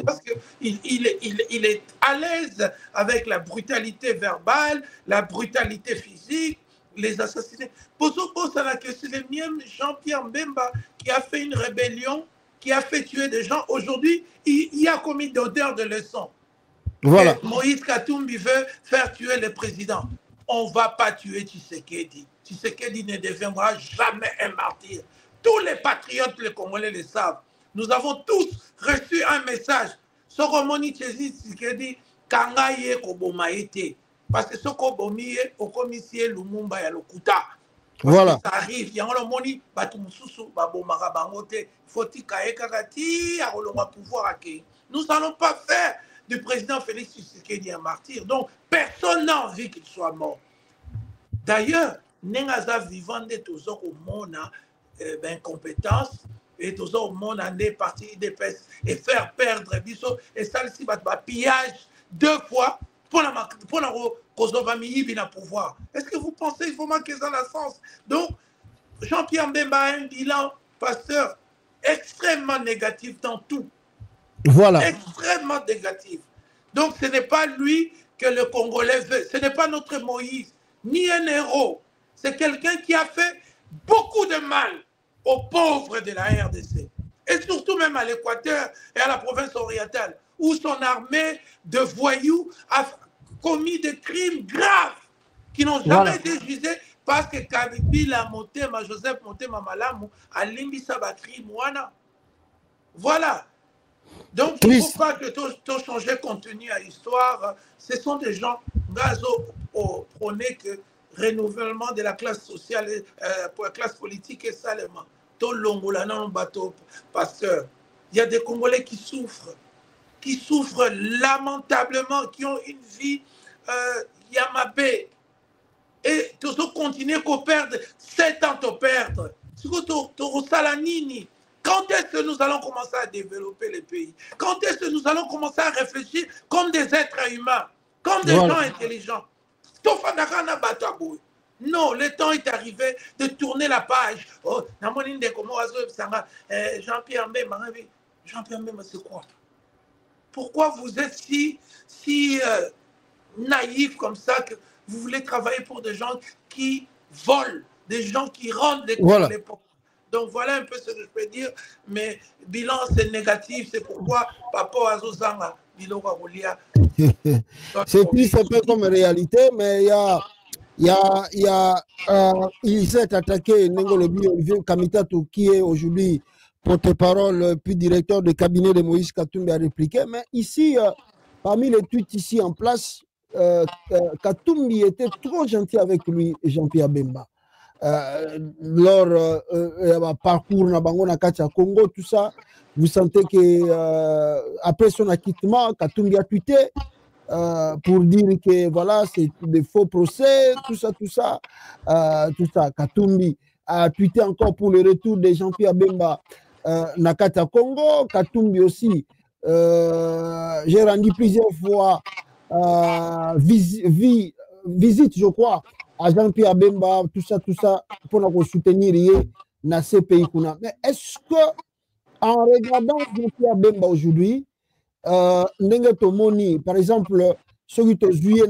Parce qu'il est à l'aise avec la brutalité verbale, la brutalité physique, les assassinats. Poso c'est le même Jean-Pierre Mbemba qui a fait une rébellion, qui a fait tuer des gens. Aujourd'hui, il y a commis d'odeur de leçon. Voilà. Moïse Katumbi veut faire tuer le président. On ne va pas tuer Tshisekedi. Tshisekedi ne deviendra jamais un martyr. Tous les patriotes, les Congolais le savent. Nous avons tous reçu un message. Soromoni Tshisekedi, Kangaye Kobomaete. Parce que ce Kobomiye, au commissaire Lumumba et Lokuta. Voilà. Ça arrive. Il y a un moni, Batumususu, Babomara Bangote, faut-il Kakati, à pouvoir. Nous n'allons pas faire du président Félix Tshisekedi un martyr. Donc, personne n'a envie qu'il soit mort. D'ailleurs, Nengaza vivant de tous au monde incompétence et tous au monde en des partis de peste et faire perdre Bisso et ça aussi pillage 2 fois pour la pouvoir. Est-ce que vous pensez qu'il faut manquer dans la sens? Donc, Jean-Pierre Mbemba a un bilan, pasteur, extrêmement négatif dans tout. Voilà. Extrêmement négatif. Donc, ce n'est pas lui que le Congolais veut. Ce n'est pas notre Moïse, ni un héros. C'est quelqu'un qui a fait beaucoup de mal aux pauvres de la RDC. Et surtout même à l'Équateur et à la province orientale, où son armée de voyous a commis des crimes graves qui n'ont jamais été jugés parce que Kabila Motema, Joseph Motema Malamu, a limbi Sabatri Mouana. Voilà. Donc, il ne faut pas que tout changer contenu à l'histoire. Ce sont des gens, Gazo prôné que renouvellement de la classe sociale, pour la classe politique et seulement. Tout l'ongola dans le bateau, pasteur. Il y a des Congolais qui souffrent lamentablement, qui ont une vie Yamabé. Et tous continuer qu'au perdre, 7 ans à perdre. Quand est-ce que nous allons commencer à développer le pays? Quand est-ce que nous allons commencer à réfléchir comme des êtres humains, comme des gens intelligents? Non, le temps est arrivé de tourner la page. Oh, Jean-Pierre Mbemba, c'est quoi? Pourquoi vous êtes si naïf comme ça que vous voulez travailler pour des gens qui volent, des gens qui rendent les pauvres? Donc voilà un peu ce que je peux dire, mais bilan c'est négatif, c'est pourquoi Papa Azozanga, c'est triste un peu comme réalité, mais il s'est attaqué Nengolobi Olivier Kamitatou, qui est aujourd'hui porte-parole puis directeur de cabinet de Moïse Katumbi, a répliqué. Mais ici, parmi les tweets ici en place, Katumbi était trop gentil avec lui, Jean-Pierre Bemba. Leur parcours na bango na Katia Congo, tout ça, vous sentez que après son acquittement, Katumbi a tweeté pour dire que voilà, c'est des faux procès, tout ça. Katumbi a tweeté encore pour le retour de Jean-Pierre Bemba na Katia Congo. Katumbi aussi, j'ai rendu plusieurs fois visite, je crois, à Jean-Pierre Bemba, tout ça, pour nous soutenir dans ces pays. Mais est-ce que, en regardant Jean-Pierre Bemba aujourd'hui, par exemple, ceux qui ont joué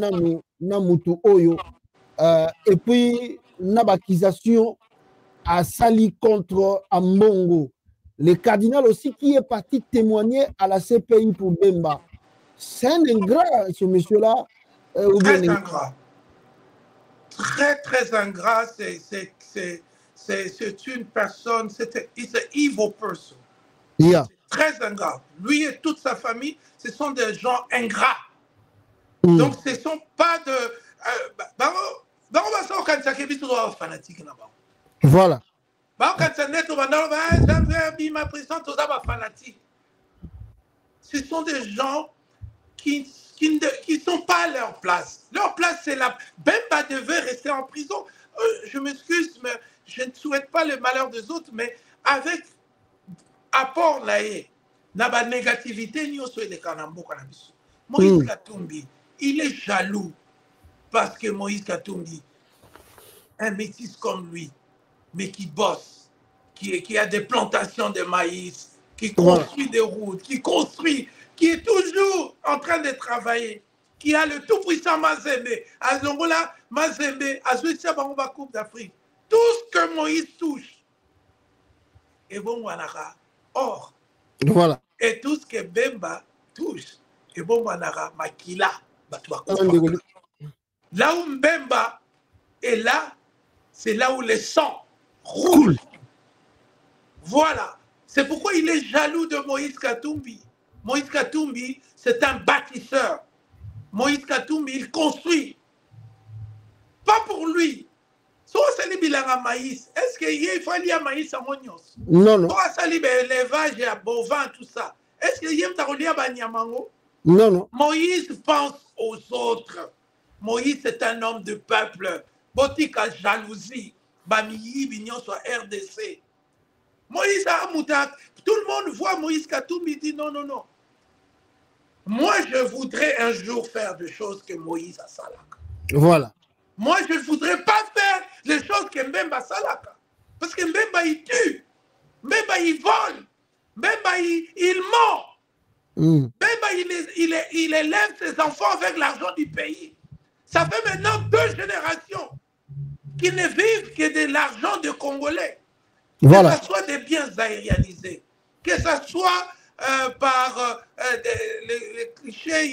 dans Mutu Oyo, et puis, l'accusation à Sali contre Ambongo, le cardinal aussi qui est parti témoigner à la CPI pour Bemba. C'est un ingrat, ce monsieur-là. Très ingrat. Très, très ingrat. C'est une personne, c'est un evil person. Yeah. Très ingrat. Lui et toute sa famille, ce sont des gens ingrats. Donc, ce ne sont pas de... Voilà. Ce sont des gens qui ne sont pas à leur place. Leur place, c'est là. Bemba devait rester en prison. Je m'excuse, mais je ne souhaite pas le malheur des autres, mais avec apport naïe, n'a pas de négativité, ni au souhait de Kanambo Kanabiso. Moïse Katumbi, il est jaloux parce que Moïse Katumbi, un métis comme lui, mais qui bosse, qui a des plantations de maïs, qui construit des routes, qui est toujours en train de travailler, qui a le tout-puissant Mazembe, à Zongola, Mazembe, à Zouissia Bangomba Coupe d'Afrique. Tout ce que Moïse touche est bon Wanara. Or, Voilà. Et tout ce que Bemba touche, et bon, Makila, là où Mbemba est là, c'est là où le sang roule. Voilà. C'est pourquoi il est jaloux de Moïse Katumbi. Moïse Katumbi, c'est un bâtisseur. Moïse Katumbi, il construit. Pas pour lui. Soit c'est le maïs. Est-ce qu'il faut aller à maïs à Monios? Non, non. Soit c'est l'élevage à bovin, tout ça. Est-ce qu'il y a un Banyamango? Non, non. Moïse pense aux autres. Moïse est un homme de peuple. Botika jalousie. Bamiyi Bignon soit RDC. Moïse a moutak. Tout le monde voit Moïse Katumbi dit non, non, non. Moi, je voudrais un jour faire des choses que Moïse a salaka. Voilà. Moi, je ne voudrais pas faire les choses que Mbemba salaka. Parce que Mbemba, il tue. Mbemba, il vole. Mbemba, il ment. Mbemba, il élève ses enfants avec l'argent du pays. Ça fait maintenant 2 générations qui ne vivent que de l'argent des Congolais. Voilà. Que ce soit des biens aérianisés, que ce soit par les clichés,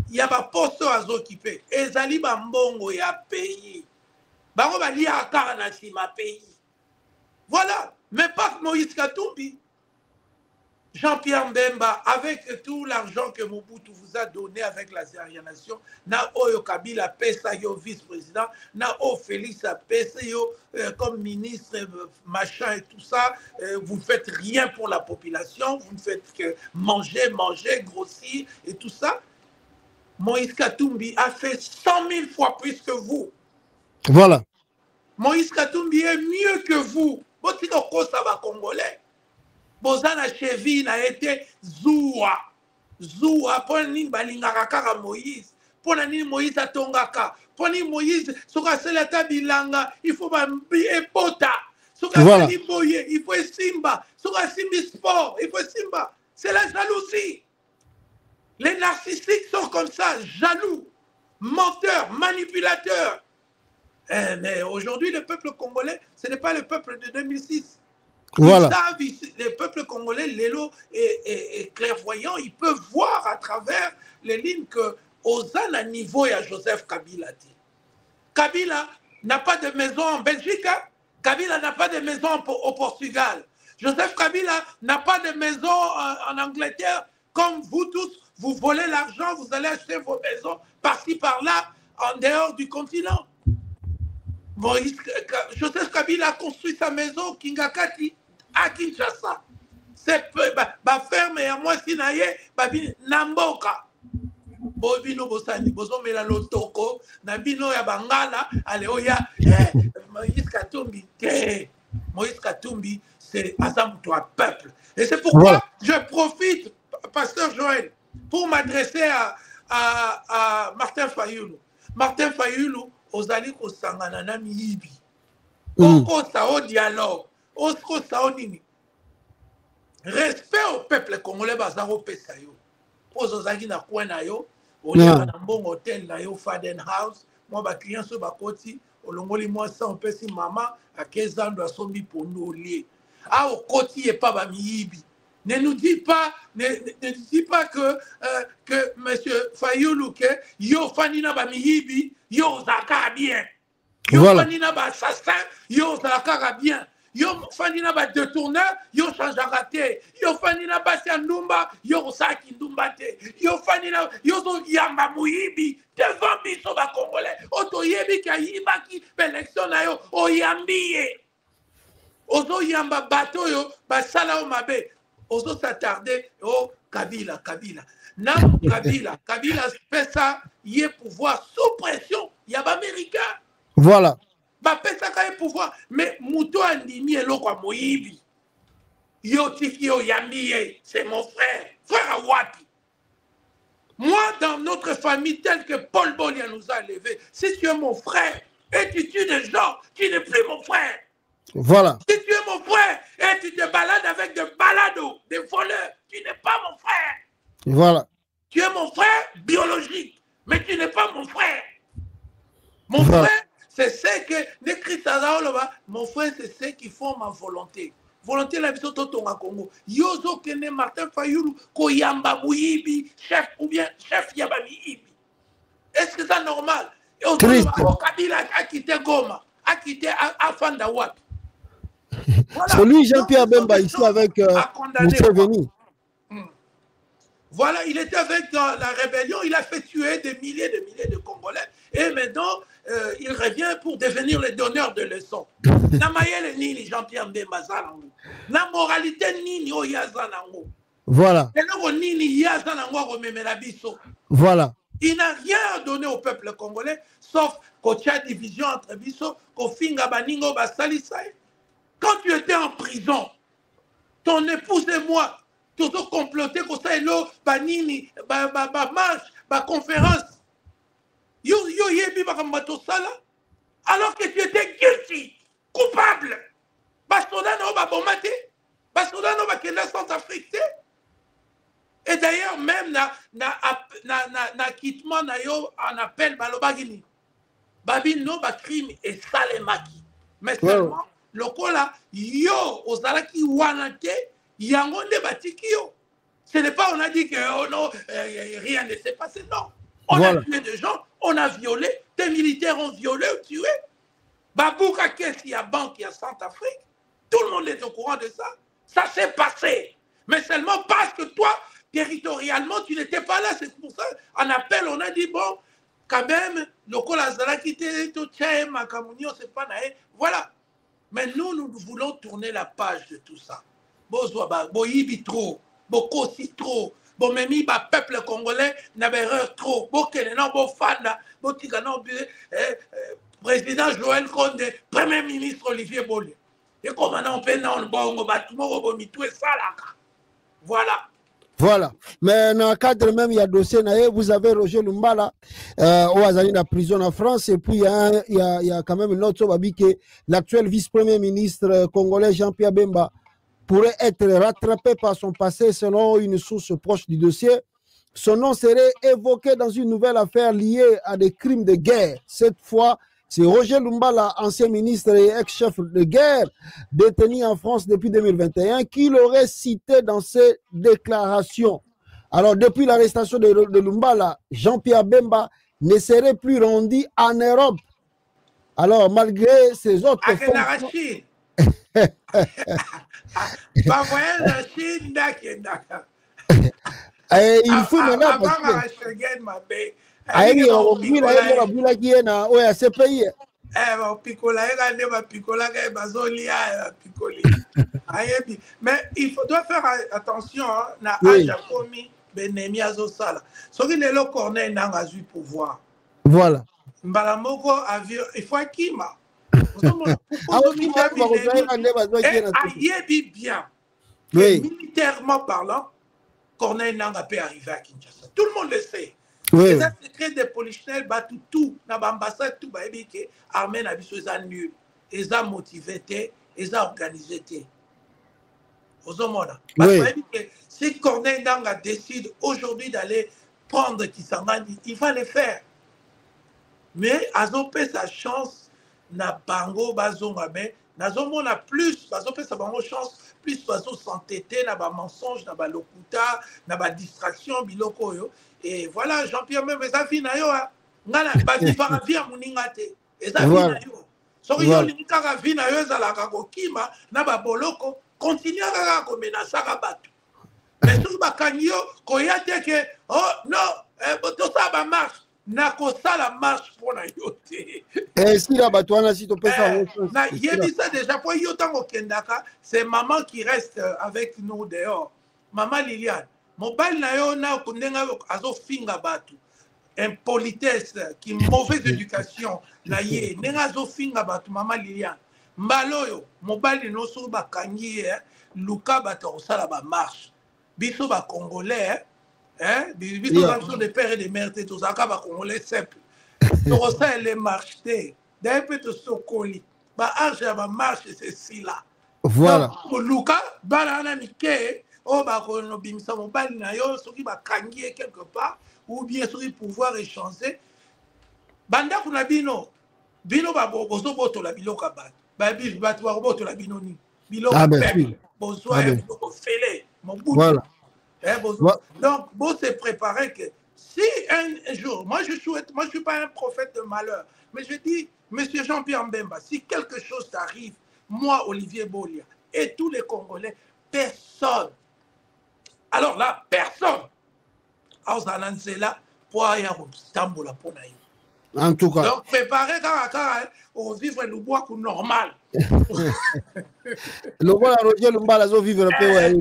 il y a des postes à s'occuper. Et Zali Bambongo, il y a pays. Bango Bali a Karanasi, ma pays. Voilà. Mais pas Moïse Katumbi. Jean-Pierre Mbemba, avec tout l'argent que Mobutu vous a donné avec la Nation, na Oyo Kabila Pesa yo vice-président, na O Félix Pesa yo comme ministre, machin et tout ça, vous ne faites rien pour la population, vous ne faites que manger, grossir et tout ça. Moïse Katumbi a fait 100 000 fois plus que vous. Voilà. Moïse Katumbi est mieux que vous. Botiko Kosa va Congolais. Bozana cheville a été Zoua. Zoua, pour ni balingaka Moïse. Pour ni Moïse a tongaka. Pour ni Moïse, soka selata bilanga, il faut bambi pota. Soka seli boye, il faut simba. Soka simbi sport, il faut simba. C'est la jalousie. Les narcissiques sont comme ça, jaloux, menteurs, manipulateurs. Mais aujourd'hui, le peuple congolais, ce n'est pas le peuple de 2006. Voilà. Ils savent, les peuples congolais, Lélo et clairvoyants, ils peuvent voir à travers les lignes que Ozan à niveau et à Joseph Kabila dit. Kabila n'a pas de maison en Belgique, hein? Kabila n'a pas de maison au Portugal. Joseph Kabila n'a pas de maison en Angleterre. Comme vous tous, vous volez l'argent, vous allez acheter vos maisons par-ci, par-là, en dehors du continent. Joseph Kabila a construit sa maison Kingakati à Kinshasa. C'est ma ferme et à moi sinaye Namboka. Bobino Bosani, Bozomela Lotoko, Nabino ya Bangala, Aleoya, Moïse Katumbi. Moïse Katumbi, c'est Azam toi peuple. Et c'est pourquoi je profite, Pasteur Joël, pour m'adresser à Martin Fayoulou. Martin Fayoulou, ozali kosangana na miyibi okosa o dialogue okosa o nini respect au peuple congolais bazako pesa yo ozozaki na coin na yo oleka na mbongo hotel na yo Faden House moi ba client so bakoti olongoli moi ça on pesi mama à 15 ans doit sombi pondo lié a okoti e pa ba miyibi. Ne nous dis pas, ne dis pas que monsieur Fayoulou que yo fanina ba miyibi, yo zaka bien. Yo fanina ba assassin, yo zaka bien. Yo fanina ba détourneur, yo changera te. Yo fanina ba ndumba, yo saki ndumba te. Yo fanina yo zo yamba muyibi devant biso ba congolais. Oto yebi ka yiba ki élection na yo o yambiye. Ozo yamba bato yo ba sala o mabe. Ozo s'attarder au Kabila. Nam Kabila fait ça, il est pouvoir sous pression, il y a pas américain. Voilà. Bah fait ça quand il pouvoir, mais Mouto Andimi et l'autre Moïbi. Yo tiki yo yambiye, c'est mon frère Awapi. Moi, dans notre famille, tel que Paul Bolia nous a élevés, si tu es mon frère et tu tues des gens, tu n'es plus mon frère. Voilà. Si tu es mon frère et tu te balades avec des balados, des voleurs, tu n'es pas mon frère. Voilà. Tu es mon frère biologique, mais tu n'es pas mon frère. Mon frère, c'est ce que mon frère, c'est ceux qui font ma volonté. volonté la biso totonga Congo yozo kene Martin Fayulu koyamba muyibi chef ou bien chef yabami ibi. Est-ce que c'est normal? Et au Kabila a quitté Goma, a quitté Afanda Wapi. Voilà. C'est lui Jean-Pierre Bemba ici avec Museveni. Voilà, il était avec la rébellion, il a fait tuer des milliers de Congolais et maintenant il revient pour devenir le donneur de leçons. Na mayele nini Jean-Pierre Bemba zanango. Na moralité nini oyazanango. Voilà. Voilà. Il n'a rien à donner au peuple congolais, sauf qu'il y a division entre Bisso, Kofinga Baningo Basalisai. Quand tu étais en prison, ton épouse et moi, tout comploté comme ça, l'eau, Banini, marche, conférence. Alors que tu étais guilty, coupable. Basoda no ba bomate, Basoda no ba kenda Centrafrique. Et d'ailleurs, même na quittement na yo en appel balobagini. Babi no ba crime et salemaki. Mais seulement le là yo ozalaki wanate yango nde batiki yo. Ce n'est pas on a dit que oh non rien ne s'est passé, non. On a tué des gens, on a violé, des militaires ont violé ou tué. Babouka qu'est-ce qu'il y a banque, il y a Centrafrique. Tout le monde est au courant de ça. Ça s'est passé. Mais seulement parce que toi territorialement, tu n'étais pas là. C'est pour ça, en appel, on a dit, bon, quand même, le Kolazala qui était tout tchè, Makamounio, c'est pas naïf. Voilà. Mais nous voulons tourner la page de tout ça. Bo yibi trop, bo kosi trop, bo memi ba peuple congolais n'avait erreur trop, bo kenenan, bo fanda, bo tiganan, président Joël Condé, premier ministre Olivier Bolé. Et comme on peut non, bon, bâtiment, bo mitou et salaka. Voilà. Voilà. Mais dans le cadre même, il y a dossier, vous avez Roger Lumbala, au Azali de la prison en France, et puis il y a quand même une autre chose, que l'actuel vice-premier ministre congolais Jean-Pierre Bemba pourrait être rattrapé par son passé selon une source proche du dossier. Son nom serait évoqué dans une nouvelle affaire liée à des crimes de guerre. Cette fois, c'est Roger Lumbala, ancien ministre et ex-chef de guerre, détenu en France depuis 2021, qui l'aurait cité dans ses déclarations. Alors, depuis l'arrestation de Lumbala, Jean-Pierre Bemba ne serait plus rendu en Europe. Alors, malgré ses autres fonctions... il faut maintenant... Aïe, on dit la guienne, ouais, c'est payé. Mais il doit faire attention à Jacomi Benemi Azosala. Ce qui est le Corneille n'a pas eu pouvoir. Voilà. Mbalamoko il faut Akima. Bien. Militairement parlant, Corneille n'a pas arrivé à Kinshasa. Tout le monde le sait. Les secrets des polichinelles battent tout. Dans l'ambassade, tout va dire que l'armée n'a pas nul. Ils ont motivé, ils ont organisé. Si Corneille Nanga décide aujourd'hui d'aller prendre Kisangani, il va le faire. Mais Azopé sa chance, na bango bazonga mais nazomona na plus bazopé sa bango chance plus bazo s'entêter na ba mensonge na ba lokuta na ba distraction biloko yo. Et voilà, Jean-Pierre même eza vi na yo ngala ba vivra via muninga te eza vi na yo soki yo linkaka vi na yo ezalaka kokima na ba boloko continue kaka ko menasaka bato mais tout bakangi yo koya te ke oh non to ça ba marche Nakosa la marche pour la yote. Et si la batouana, si tu peux faire il a dit ça déjà pour yotango kendaka, c'est maman qui reste avec nous dehors. Maman Liliane, mon bal na yo na kundenga azo finga batu. Impolitesse, qui mauvaise éducation na ye, nenga azo finga batu maman Liliane. Mbaloyo, mon bal no so ba kangi luka bato sala ba marche. Biso ba congolais Biso sont des pères et des mères, tout ça, quand on les simple. Tout ça, les marches, d'un peu de socoli. Bah, argent va marcher, c'est si là. Voilà. Pour Luca, banana Mickey, oh, bah, on bimsa mon bal nayo, ce qui va kangier quelque part, ou bien ce qui pouvoir échanger. Banda kuna bino, bino ba bozo boto la bilo kabat. Ba bi ba to boto la bino ni. biloko pep bozwa ya biloko fele mobutu. Voilà. Donc bon se préparer que si un jour, moi je suis pas un prophète de malheur, mais je dis, monsieur Jean-Pierre Mbemba, si quelque chose t'arrive, moi Olivier Bolia et tous les Congolais, personne, alors là, personne, en tout cas. Donc préparez quand vivre le bois normal. Le bois Roger Lumbala zo vivre le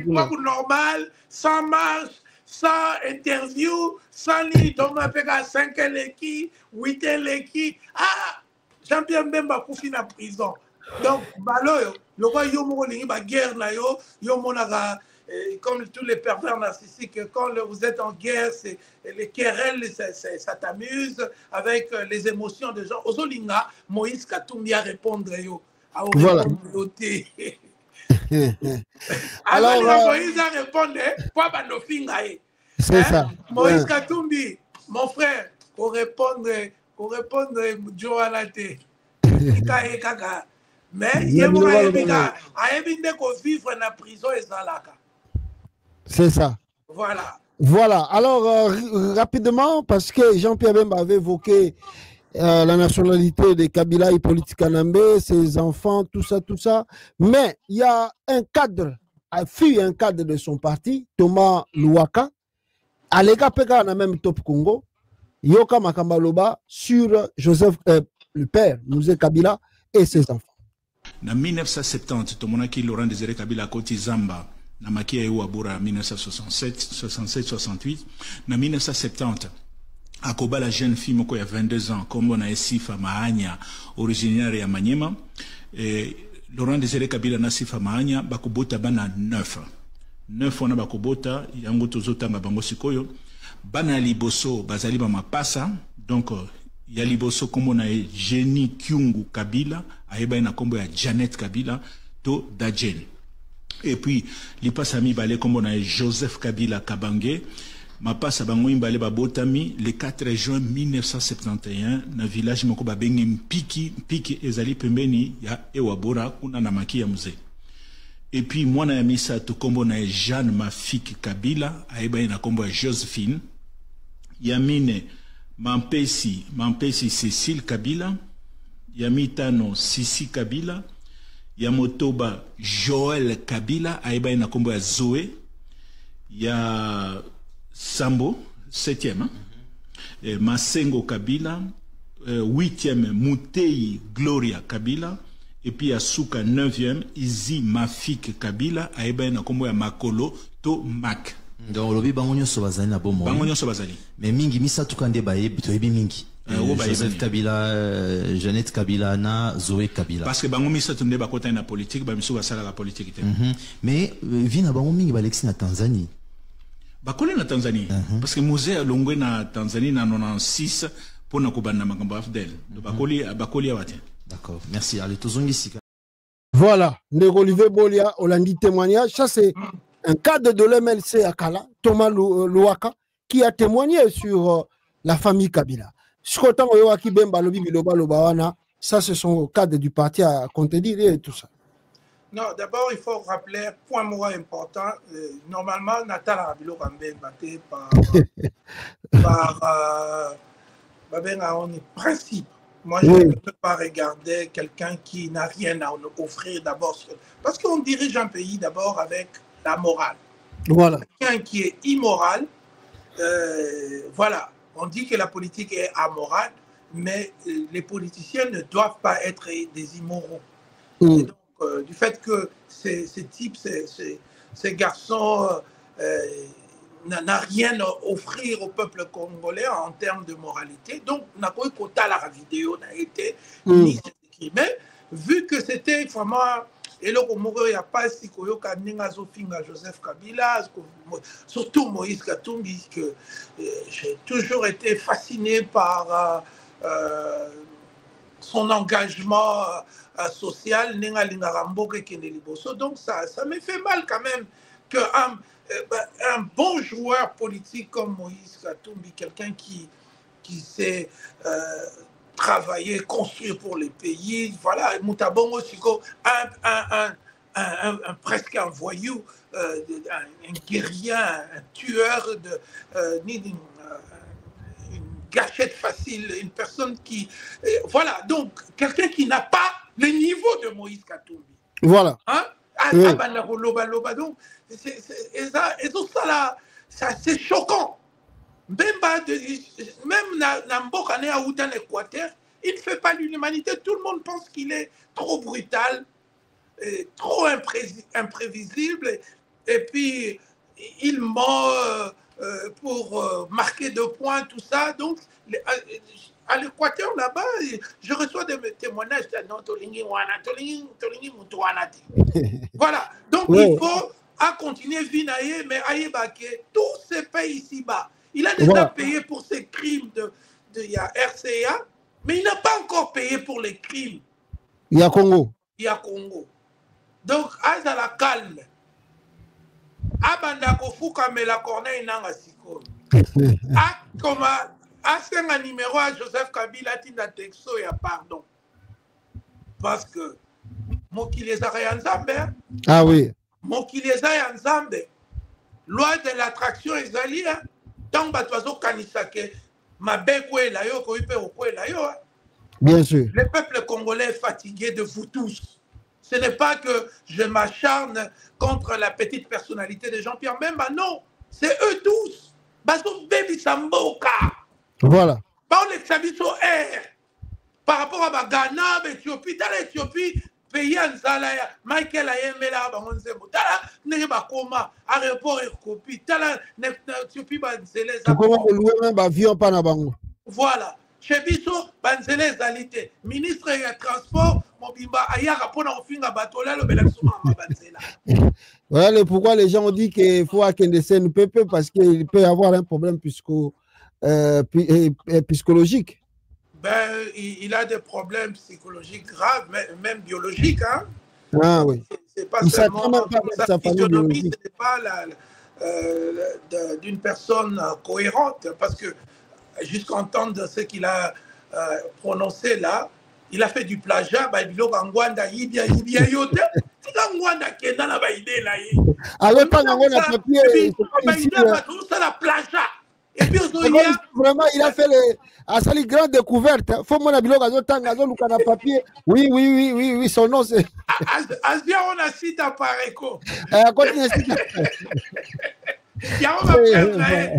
bois normal, sans marche, sans interview, sans lit, donc on fait 5 l'équipe, 8 l'équipe. Ah, Jean-Pierre Mbemba koufi na prison. Donc balo le roi yomo lingi ba guerre na yo naga comme tous les pervers narcissiques, quand vous êtes en guerre, les querelles, ça t'amuse avec les émotions des gens. Ozolinga, Moïse Katumbi a répondre à voilà. Alors, Moïse a répondu, c'est ça. Moïse Katumbi, mon frère, pour répondre, Joanate. Mais il y a vivre dans la prison et Zalaka. C'est ça. Voilà. Voilà. Alors, rapidement, parce que Jean-Pierre Bemba avait évoqué la nationalité de Kabila et politique Kanambe, ses enfants, tout ça. Mais il y a un cadre, fut un cadre de son parti, Thomas Louaka, Alega Peka na même Top Congo, Yoka Makambaloba sur Joseph, le père, Mouzé Kabila et ses enfants. En 1970, Tomonaki Laurent Désiré Kabila Koti Zamba, na makia yu abura 1967-68. En 1970, akoba la jeune fille moko ya 22 ans, comme on a Sifa Mahania, originaire ya Maniema. Laurent Désiré Kabila na Sifa Mahania, bakobota bana 9. 9 wana bakobota, yango tozotanga bango sikoyo. Bana liboso, bazali ba mapasa, donc ya liboso kombo na Jenny Kyungu Kabila, ayeba na kombo ya Janet Kabila, to Dajen. Et puis, l'Ipas ami balé comme on a Joseph Kabila Kabange, ma passe à Bangoim balé Babotami, le 4 juin 1971, dans le village Mokoba Bengim Piki Ezali Pembeni, ya Ewabora, kuna namaki ya muse. Et puis, moi na misa to kombo na Jeanne Mafik Kabila, aeba na kombo ya Josephine, Yamine Mampesi Cécile Kabila, Yamitano Sisi Kabila, Yamotoba Joël Kabila, aeba na kombo ya Zoé, ya Sambo, 7e, Masengo Kabila, 8e, Mutei Gloria Kabila, et puis Asuka 9e, Izi Mafik Kabila, aeba na kombo ya Makolo to Mak. Donc lobi bangonyo sobazali na bomo. Bangonyo sobazali. Mais mingi misa tukande baye bitoyebi mingi. Joseph Kabila, Jeannette Kabila, na Zoé Kabila. Parce que bango misa tunde bakota na politique, ba miso basala la politique te. Mais vina bango mingi balexi na Tanzanie. Bakole na Tanzanie parce que musée longwe na Tanzanie na 96 pour na kobanda makambo afdel. Bakoli awate. D'accord. Merci. Allez tozongi sika. Voilà, Ndeko Olivier Bolia, Olandi témoignage, ça c'est un cadre de l'MLC à Kala, Thomas Louaka, qui a témoigné sur la famille Kabila. Ça, c'est son cadre du parti à contredire et tout ça. Non, d'abord, il faut rappeler, point moins important, normalement, Natal Rabilo Rambé batté par principe. Moi, je ne peux pas regarder quelqu'un qui n'a rien à offrir d'abord. Parce qu'on dirige un pays d'abord avec la morale. Voilà. Quelqu'un qui est immoral, voilà. On dit que la politique est amorale, mais les politiciens ne doivent pas être des immoraux. Et donc, du fait que ces types, ces garçons n'a rien à offrir au peuple congolais en termes de moralité. Donc, on a pas eu quota la vidéo, n'a été ni écrit. Mais vu que c'était vraiment et là, il n'y a pas si Joseph Kabila, surtout Moïse Katumbi, que j'ai toujours été fasciné par son engagement social. Donc, ça me fait mal quand même qu'un bon joueur politique comme Moïse Katumbi, quelqu'un qui sait travailler, construire pour les pays, voilà, Moutabongo Siko, presque un voyou, un guerrier, un tueur, une gâchette facile, une personne qui... voilà, donc quelqu'un qui n'a pas le niveau de Moïse Katumbi. Voilà. Hein? Oui. Donc, c'est choquant. Même Nambokane Aoudan Équateur, il ne fait pas l'humanité. Tout le monde pense qu'il est trop brutal, trop imprévisible, et puis il ment pour marquer 2 points, tout ça. Donc, à l'Équateur, là-bas, je reçois des témoignages de non, Tolingi Wana, Tolingi Mutuanati. Voilà. Donc, il faut continuer Vinaye, mais Aïebake, tous ces pays ici-bas, il a déjà payé pour ses crimes de RCA, mais il n'a pas encore payé pour les crimes. Il y a Congo. Donc, à la calme. Abanda Kofuka me la corneille nanga siko. C'est un numéro à Joseph Kabila Tinda Texo et pardon. Parce que Mokileza Yanzambe. Ah oui. Mokileza Yanzambe. Loi de l'attraction ezali. Tant batwazo kanisake. Mabekwe la yo ko ipe okwe la yo. Bien sûr. Le peuple congolais est fatigué de vous tous. Ce n'est pas que je m'acharne contre la petite personnalité de Jean-Pierre Bemba, non. C'est eux tous. Baso Baby Samboka. Voilà. Par l'exabiso air. Par rapport à Ghana, Éthiopie, dans l'Éthiopie, pays en Zalaya, Michael Ayemela, Bangonzemo, Tala, Nebakoma, aéroport et copie, Tala, Éthiopie, Banzele, voilà. Chebiso, Banzele, Zalité, ministre des Transports, Mobimba, Ayara, Pona, Ofinga, Batola, le Belaxuma, Banzela. Voilà pourquoi les gens ont dit qu'il faut qu'il descende PP parce qu'il peut y avoir un problème psychologique. Ben, il a des problèmes psychologiques graves, même biologiques. Hein? Ah oui. C'est pas seulement sa physionomie, ce n'est pas d'une personne cohérente, parce que jusqu'à entendre ce qu'il a prononcé là, il a fait du plagiat, bah, il a Ngwanda, Yibia, Yote, il a Ngwanda qui est dans la baïdé là. Alors, pas Ngwanda papier, il a tout ça, la plagiat. Et puis, vraiment, il a fait à sa grande découverte. Faut mon abilog à papier. Oui, son nom c'est. Asbia, on a cité à Pareco.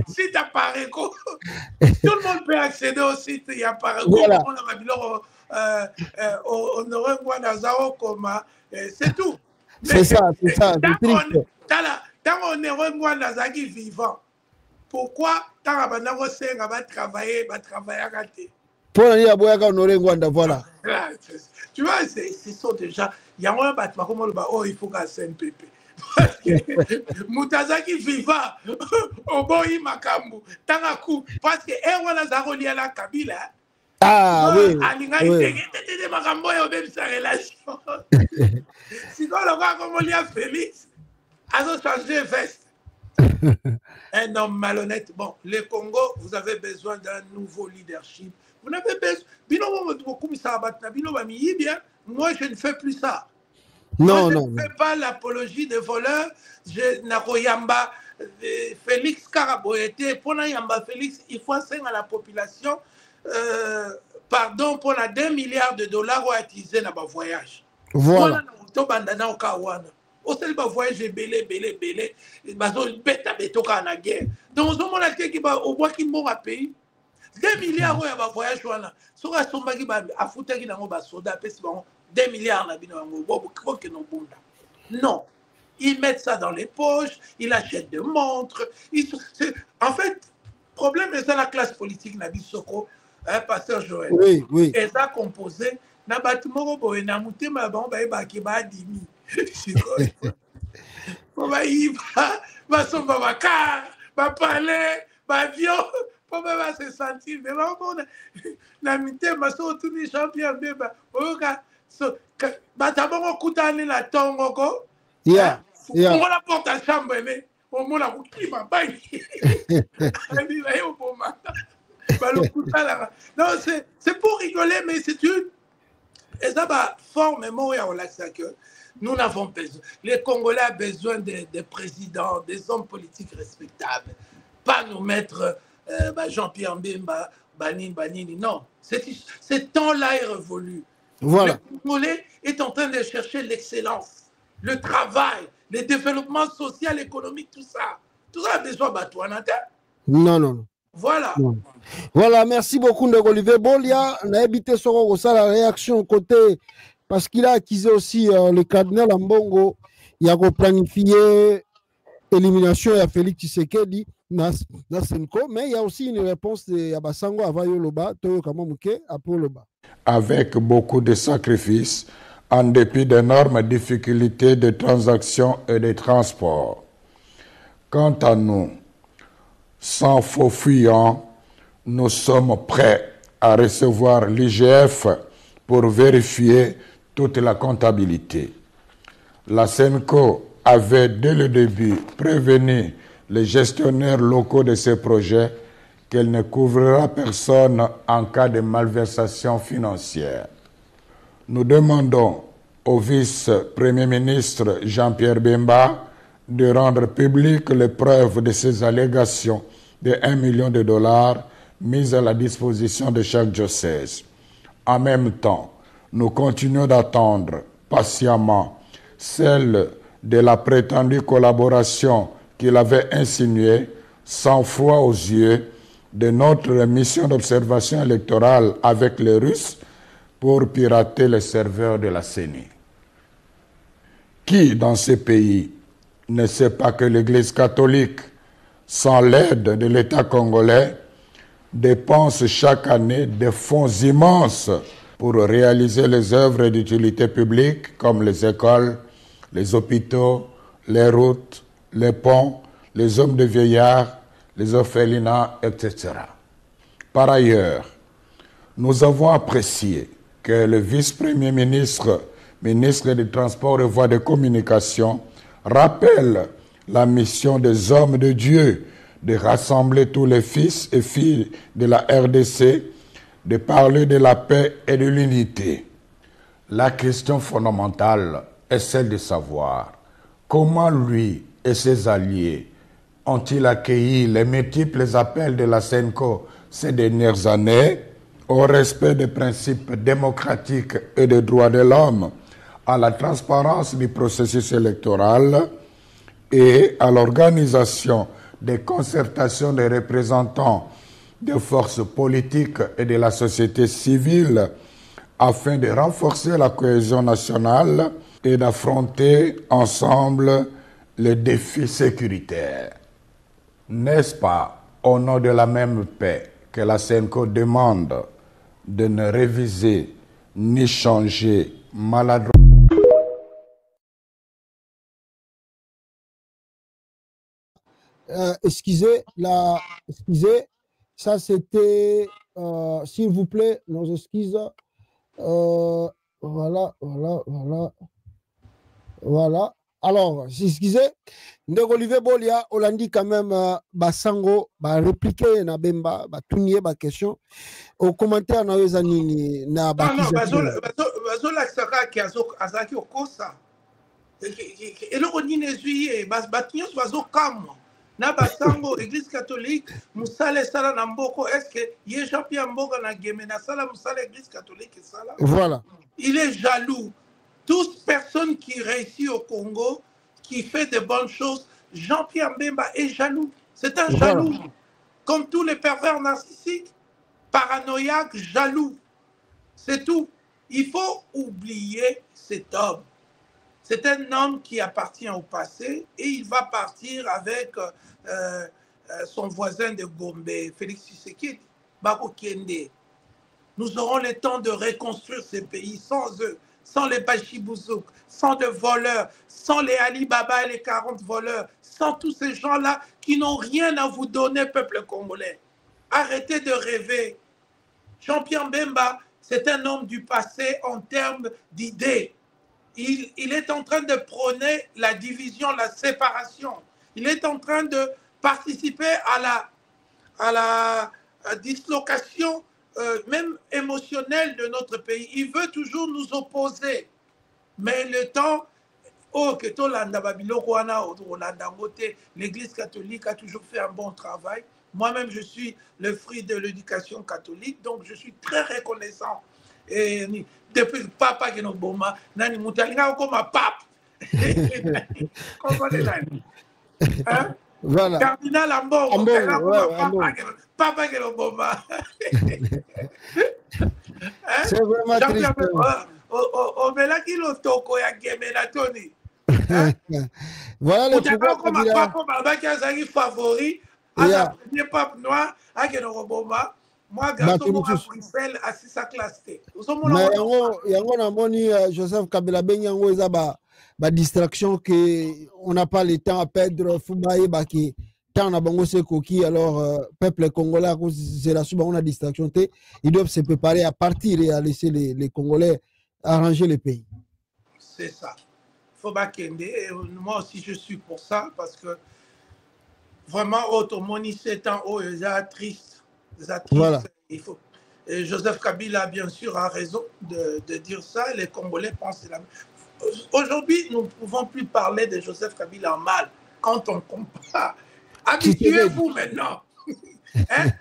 Site à Pareco. Tout le monde peut accéder au site. Il y a Pareco. C'est tout. C'est ça. Tant on est Rwanda vivant. Pourquoi tant on va travailler à côté? Pour aller à Boyaga, on aurait Rwanda, voilà. Tu vois, ce sont déjà. Il y a un bâtiment comme le oh, il faut qu'à CNPP. Moutazaki viva au boy Makambu Tangaku parce que on a relié à la Kabila. Ah oui. Makambo et même sa relation. Si on le voit comme on y a Félix, a changé veste. Un homme malhonnête. Bon, le Congo, vous avez besoin d'un nouveau leadership. Vous n'avez besoin. Moi, je ne fais plus ça. Non, je ne fais pas l'apologie des voleurs. Je n'ai pas Félix Karaboyete. Pour Yamba Félix, il faut enseigner à la population, pardon, pour la 2 milliards de dollars à utiliser dans le voyage. Voilà. Au seul voyage, belé. Donc, on a dit au bois qui m'a payé 2 milliards de voyage. Sur la somme qui a foutu qui n'a pas soda, 2 milliards non, ils mettent ça dans les poches, ils achètent des montres. En fait, le problème c'est la classe politique, Nabi Soko, pasteur Joël. Oui. Et ça composé, na bâtiment na mutema ba ba ki ba dimi. Ba iba, ba somba ba car, ba palais, ba avion, ba se sentir mais ba na mutema so tout ni champion beba. Oka so batabongo kutani la tongo ko. Yeah. On la porte à chambre mais on m'a la ma baille. Non, c'est pour rigoler, mais c'est une Et ça va formellement que nous n'avons besoin. Les Congolais ont besoin des présidents, des hommes politiques respectables. Pas nous mettre Jean-Pierre Mbemba, Banini. Non, ce temps-là est révolu. Voilà. Le Congolais est en train de chercher l'excellence, le travail, le développement social, économique, tout ça. Tout ça a besoin de Batouanata. Non. Voilà. Non. Voilà, merci beaucoup, Olivier Bolia. On a évité la réaction côté, parce qu'il a accusé aussi le cardinal Ambongo. Il a planifié l'élimination de Félix Tshisekedi dans Senko, mais il y a aussi une réponse de Abasango avant Yoloba, Toyo Kamamouke, après Yoloba. Avec beaucoup de sacrifices, en dépit d'énormes difficultés de transactions et de transport. Quant à nous, sans faux fuyants, nous sommes prêts à recevoir l'IGF pour vérifier toute la comptabilité. La Senco avait dès le début prévenu les gestionnaires locaux de ces projets qu'elle ne couvrira personne en cas de malversation financière. Nous demandons au vice-premier ministre Jean-Pierre Bemba de rendre publiques les preuves de ces allégations de 1 million de dollars mises à la disposition de chaque diocèse. En même temps, nous continuons d'attendre patiemment celle de la prétendue collaboration qu'il avait insinuée, sans foi aux yeux, de notre mission d'observation électorale avec les Russes pour pirater les serveurs de la CENI. Qui, dans ces pays, ne sait pas que l'Église catholique, sans l'aide de l'État congolais, dépense chaque année des fonds immenses pour réaliser les œuvres d'utilité publique comme les écoles, les hôpitaux, les routes, les ponts, les hommes de vieillards, les orphelinats, etc. Par ailleurs, nous avons apprécié que le vice-premier ministre, ministre des Transports et Voies de Communication, rappelle la mission des hommes de Dieu de rassembler tous les fils et filles de la RDC, de parler de la paix et de l'unité. La question fondamentale est celle de savoir comment lui et ses alliés ont-ils accueilli les multiples appels de la Senco ces dernières années au respect des principes démocratiques et des droits de l'homme, à la transparence du processus électoral et à l'organisation des concertations des représentants des forces politiques et de la société civile afin de renforcer la cohésion nationale et d'affronter ensemble les défis sécuritaires. N'est-ce pas au nom de la même paix que la Senco demande de ne réviser ni changer maladroitement excusez, ça c'était, s'il vous plaît, nos excuses. Voilà. Alors, excusez, Olivier Bolia, Olandi quand même, Basango, répliquer na Bemba, tourner ma question. Au commentaire, na Zanini, na Bazola Saka qui Azaki Okosa. Et le Rodine Zuye, Batnios Bazo Kam. Na Basango, Église catholique, Moussale Sala Namboko, est-ce que Yé Jean-Pierre Mboga na Gemena Sala, Moussale Église catholique et Sala? Voilà. Il est jaloux. Toute personne qui réussit au Congo, qui fait de bonnes choses, Jean-Pierre Mbemba est jaloux. C'est un jaloux. Comme tous les pervers narcissiques, paranoïaques, jaloux. C'est tout. Il faut oublier cet homme. C'est un homme qui appartient au passé et il va partir avec son voisin de Gombe, Félix Tshisekedi, Bako Kende. Nous aurons le temps de reconstruire ces pays sans eux, sans les Bachibouzouk, sans de voleurs, sans les Ali Baba et les 40 voleurs, sans tous ces gens-là qui n'ont rien à vous donner, peuple congolais. Arrêtez de rêver. Jean-Pierre Mbemba, c'est un homme du passé en termes d'idées. Il est en train de prôner la division, la séparation. Il est en train de participer à la dislocation même émotionnel de notre pays. Il veut toujours nous opposer. Mais le temps, l'Église catholique a toujours fait un bon travail. Moi-même, je suis le fruit de l'éducation catholique, donc je suis très reconnaissant. Et depuis le papa qui nous boma, nani mutalinga comme un pape. Voilà. Cardinal Ambo, papa qui nous boma. C'est vraiment triste. Voilà le pouvoir qui a favori à la première pape noire à Genoboma. Moi, garçon, à Bruxelles, à sa classe. Yango na moni Joseph Kabila Benyango eza ba distraction que on n'a pas le temps à perdre Fumaye baki tant na bango se koki alors peuple congolais c'est la suba on a distraction té ils doivent se préparer à partir et à laisser les Congolais arranger les pays. C'est ça. Faut pas kende. Moi aussi je suis pour ça parce que vraiment automoni c'est un haut triste. Voilà. Il faut. Et Joseph Kabila bien sûr a raison de dire ça. Les Congolais pensent la même. Aujourd'hui nous ne pouvons plus parler de Joseph Kabila en mal quand on compare. Habituez-vous maintenant. Hein?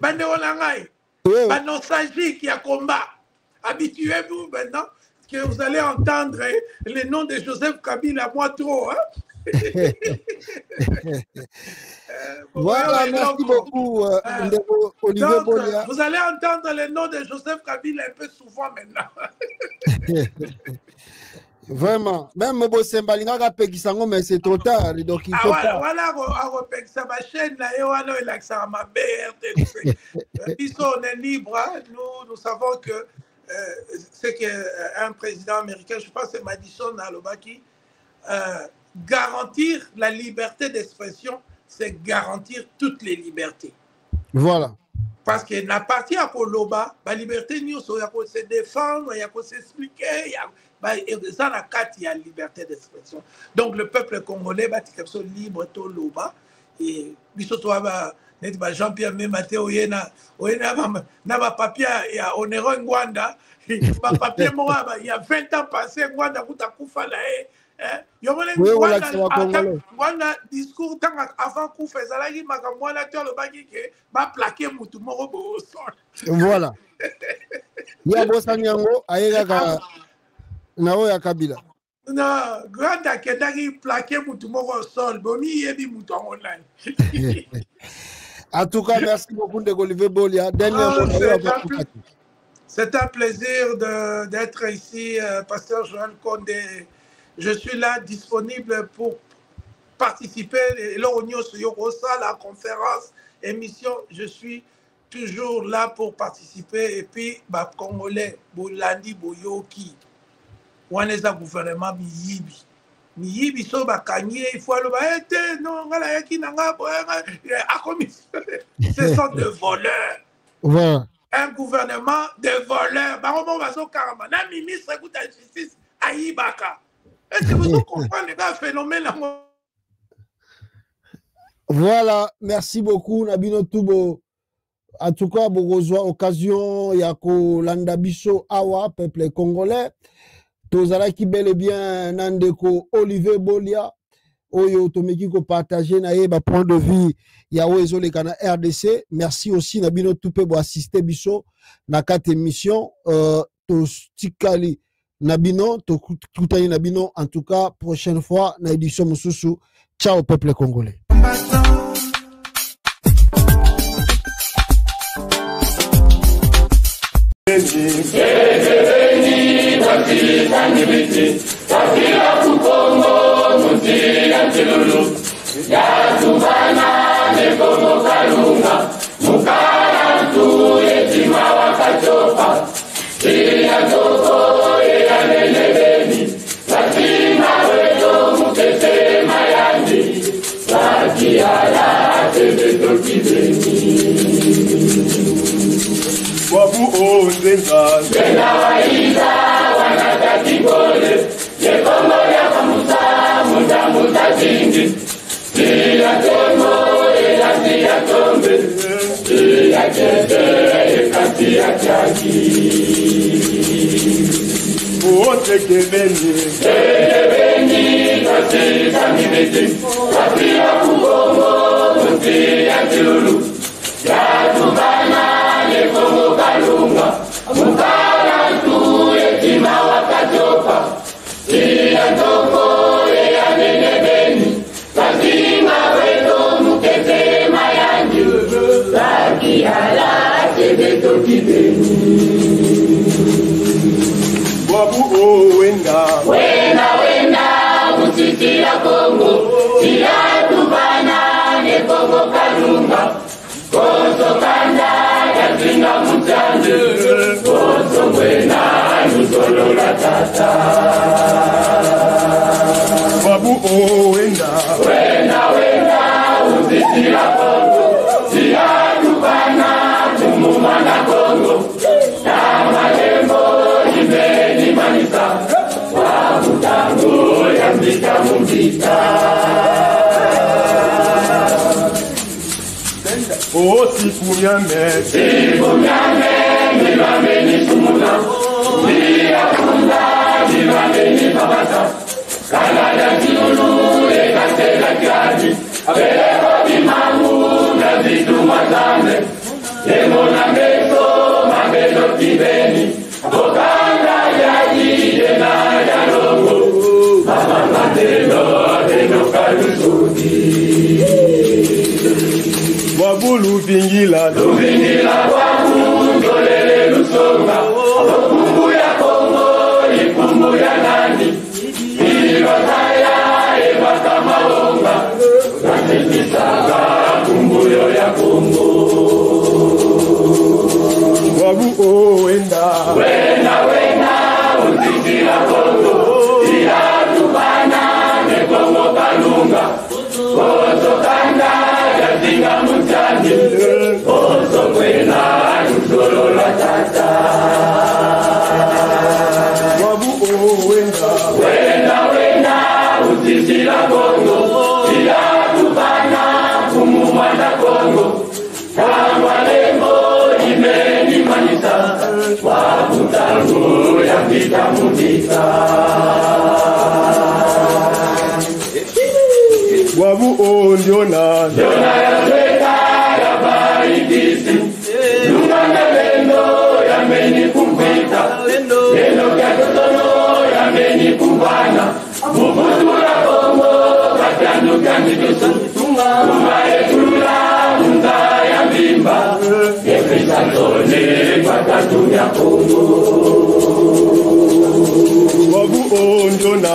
Nostalgie qui a combat. Habituez-vous maintenant que vous allez entendre le nom de Joseph Kabila, moi trop. Hein? Voilà, merci beaucoup, Olivier Bolia. Vous allez entendre le nom de Joseph Kabila un peu souvent maintenant. Vraiment, même Bosembalinga Pekisango, mais c'est trop tard. Donc il faut voilà, ça ma chaîne là, et voilà, il a que ça ma BRT. Ils sont libres, nous savons que c'est qu'un président américain, je pense que c'est Madison Alobaki, garantir la liberté d'expression, c'est garantir toutes les libertés. Voilà. Parce qu'il n'appartient à Koloba, la liberté, il y a se défendre, il y a s'expliquer, il y a la liberté d'expression. Donc le peuple congolais va être libre, tout l'Oba. Et Jean-Pierre Mématé, il y a un papier, il y a Onero Ngwanda, il y a 20 ans passé, Ngwanda, Koutakoufala. Ngwanda discours avant Koufa, Zalagi, Makamwana, le bagi qui va plaquer Moutoumoro au sol. Voilà. Il y a Bossanyango, Aïga. Nao ya Kabila. Non, Granda Kedagi plaqué Moutoumoro au sol, Bomi Yebi Mouton online. En tout cas, merci beaucoup de Olivier Bolia. C'est un plaisir d'être ici, Pasteur Joël Condé. Je suis là disponible pour participer à la conférence, émission. Je suis toujours là pour participer. Et puis, Congolais, Bolandi, Boyoki, Waneza gouvernement, Miyibi, Soba Kanye, il faut le non, ce sont des voleurs. Voilà. Un gouvernement de voleurs. Un ministre de la justice, Aïbaka. Est-ce que vous comprenez le phénomène? Voilà, merci beaucoup, Nabino Toubo. En tout cas, Bogozwa, occasion, Yako Landabiso Awa, peuple congolais. Tozala qui bel et bien, Nandeko Olivier Bolia. Oyo Tomeki ko partager nae ba point de vue Yawo Ezole kana RDC. Merci aussi Nabino Toupe pour assister biso na 4 émissions. Tostikali Nabino, Toutani Nabino, en tout cas, prochaine fois, na édition Moussoussou. Ciao, peuple congolais. Wabu ozenga Zena waiza wanatatikole Yekongo ya kamusa Muda muda jingi Tia tomo Tia tia tombe Tia kete Tia kiaki Ote kebeni Kasisa mimeti Kapia kukongo Muti ya chulu Ya tubana Lekongo kalunga Mukala tu Yetima wakachopa Iya toko Ya nenebeni Kasima weto Mukete mayanju Laki ala Sebeto kibeni Wabu wenda Musitira Kongo Tia tubana Ne Kongo kalunga Koso kanda Yazinga mutande Koso wena Nusolo la tata Wabu wenda Musitira Kongo Tia tubana Tumumana Kongo Kama lembo Imeni manisa Wabutango Yambika mumbika Siku nyame Nilame ni sumuna Nia kunda Nilame ni babata Kala ya kiulu Ekatela kiaji Abeleko bimangu Nazitu mazane Lemo na meso Mabelo kibeni Bokanda ya Yena ya longo Mama matelo Deno kalusudi Wabulu vingila wabu Ndolele lusonga Kumbu ya Kongo Kumbu ya nani Ilotaya Ewa kama onga Nakikisaga Kumbuyo ya Kongo Wabu wenda Uzikila Kongo Ila tubana Ne Kongo kalunga Koso kanda Yazinga mutani Koso kwena Nusolo la tata Wabu wenda Uzikila Kongo Ila tubana Kumumana Kongo Kama lembo Imeni manisa Wabutangu Yambika mutika Wabu ndiona ya sweka ya barikisi Nunganga lendo ya meni kumbita Lendo ya totono ya meni kumbana Mubutura Kongo Katiandu kandidusu Kumaetula Munda ya mbimba Yepisa tone Pakatu ya Kongo Wabu ndiona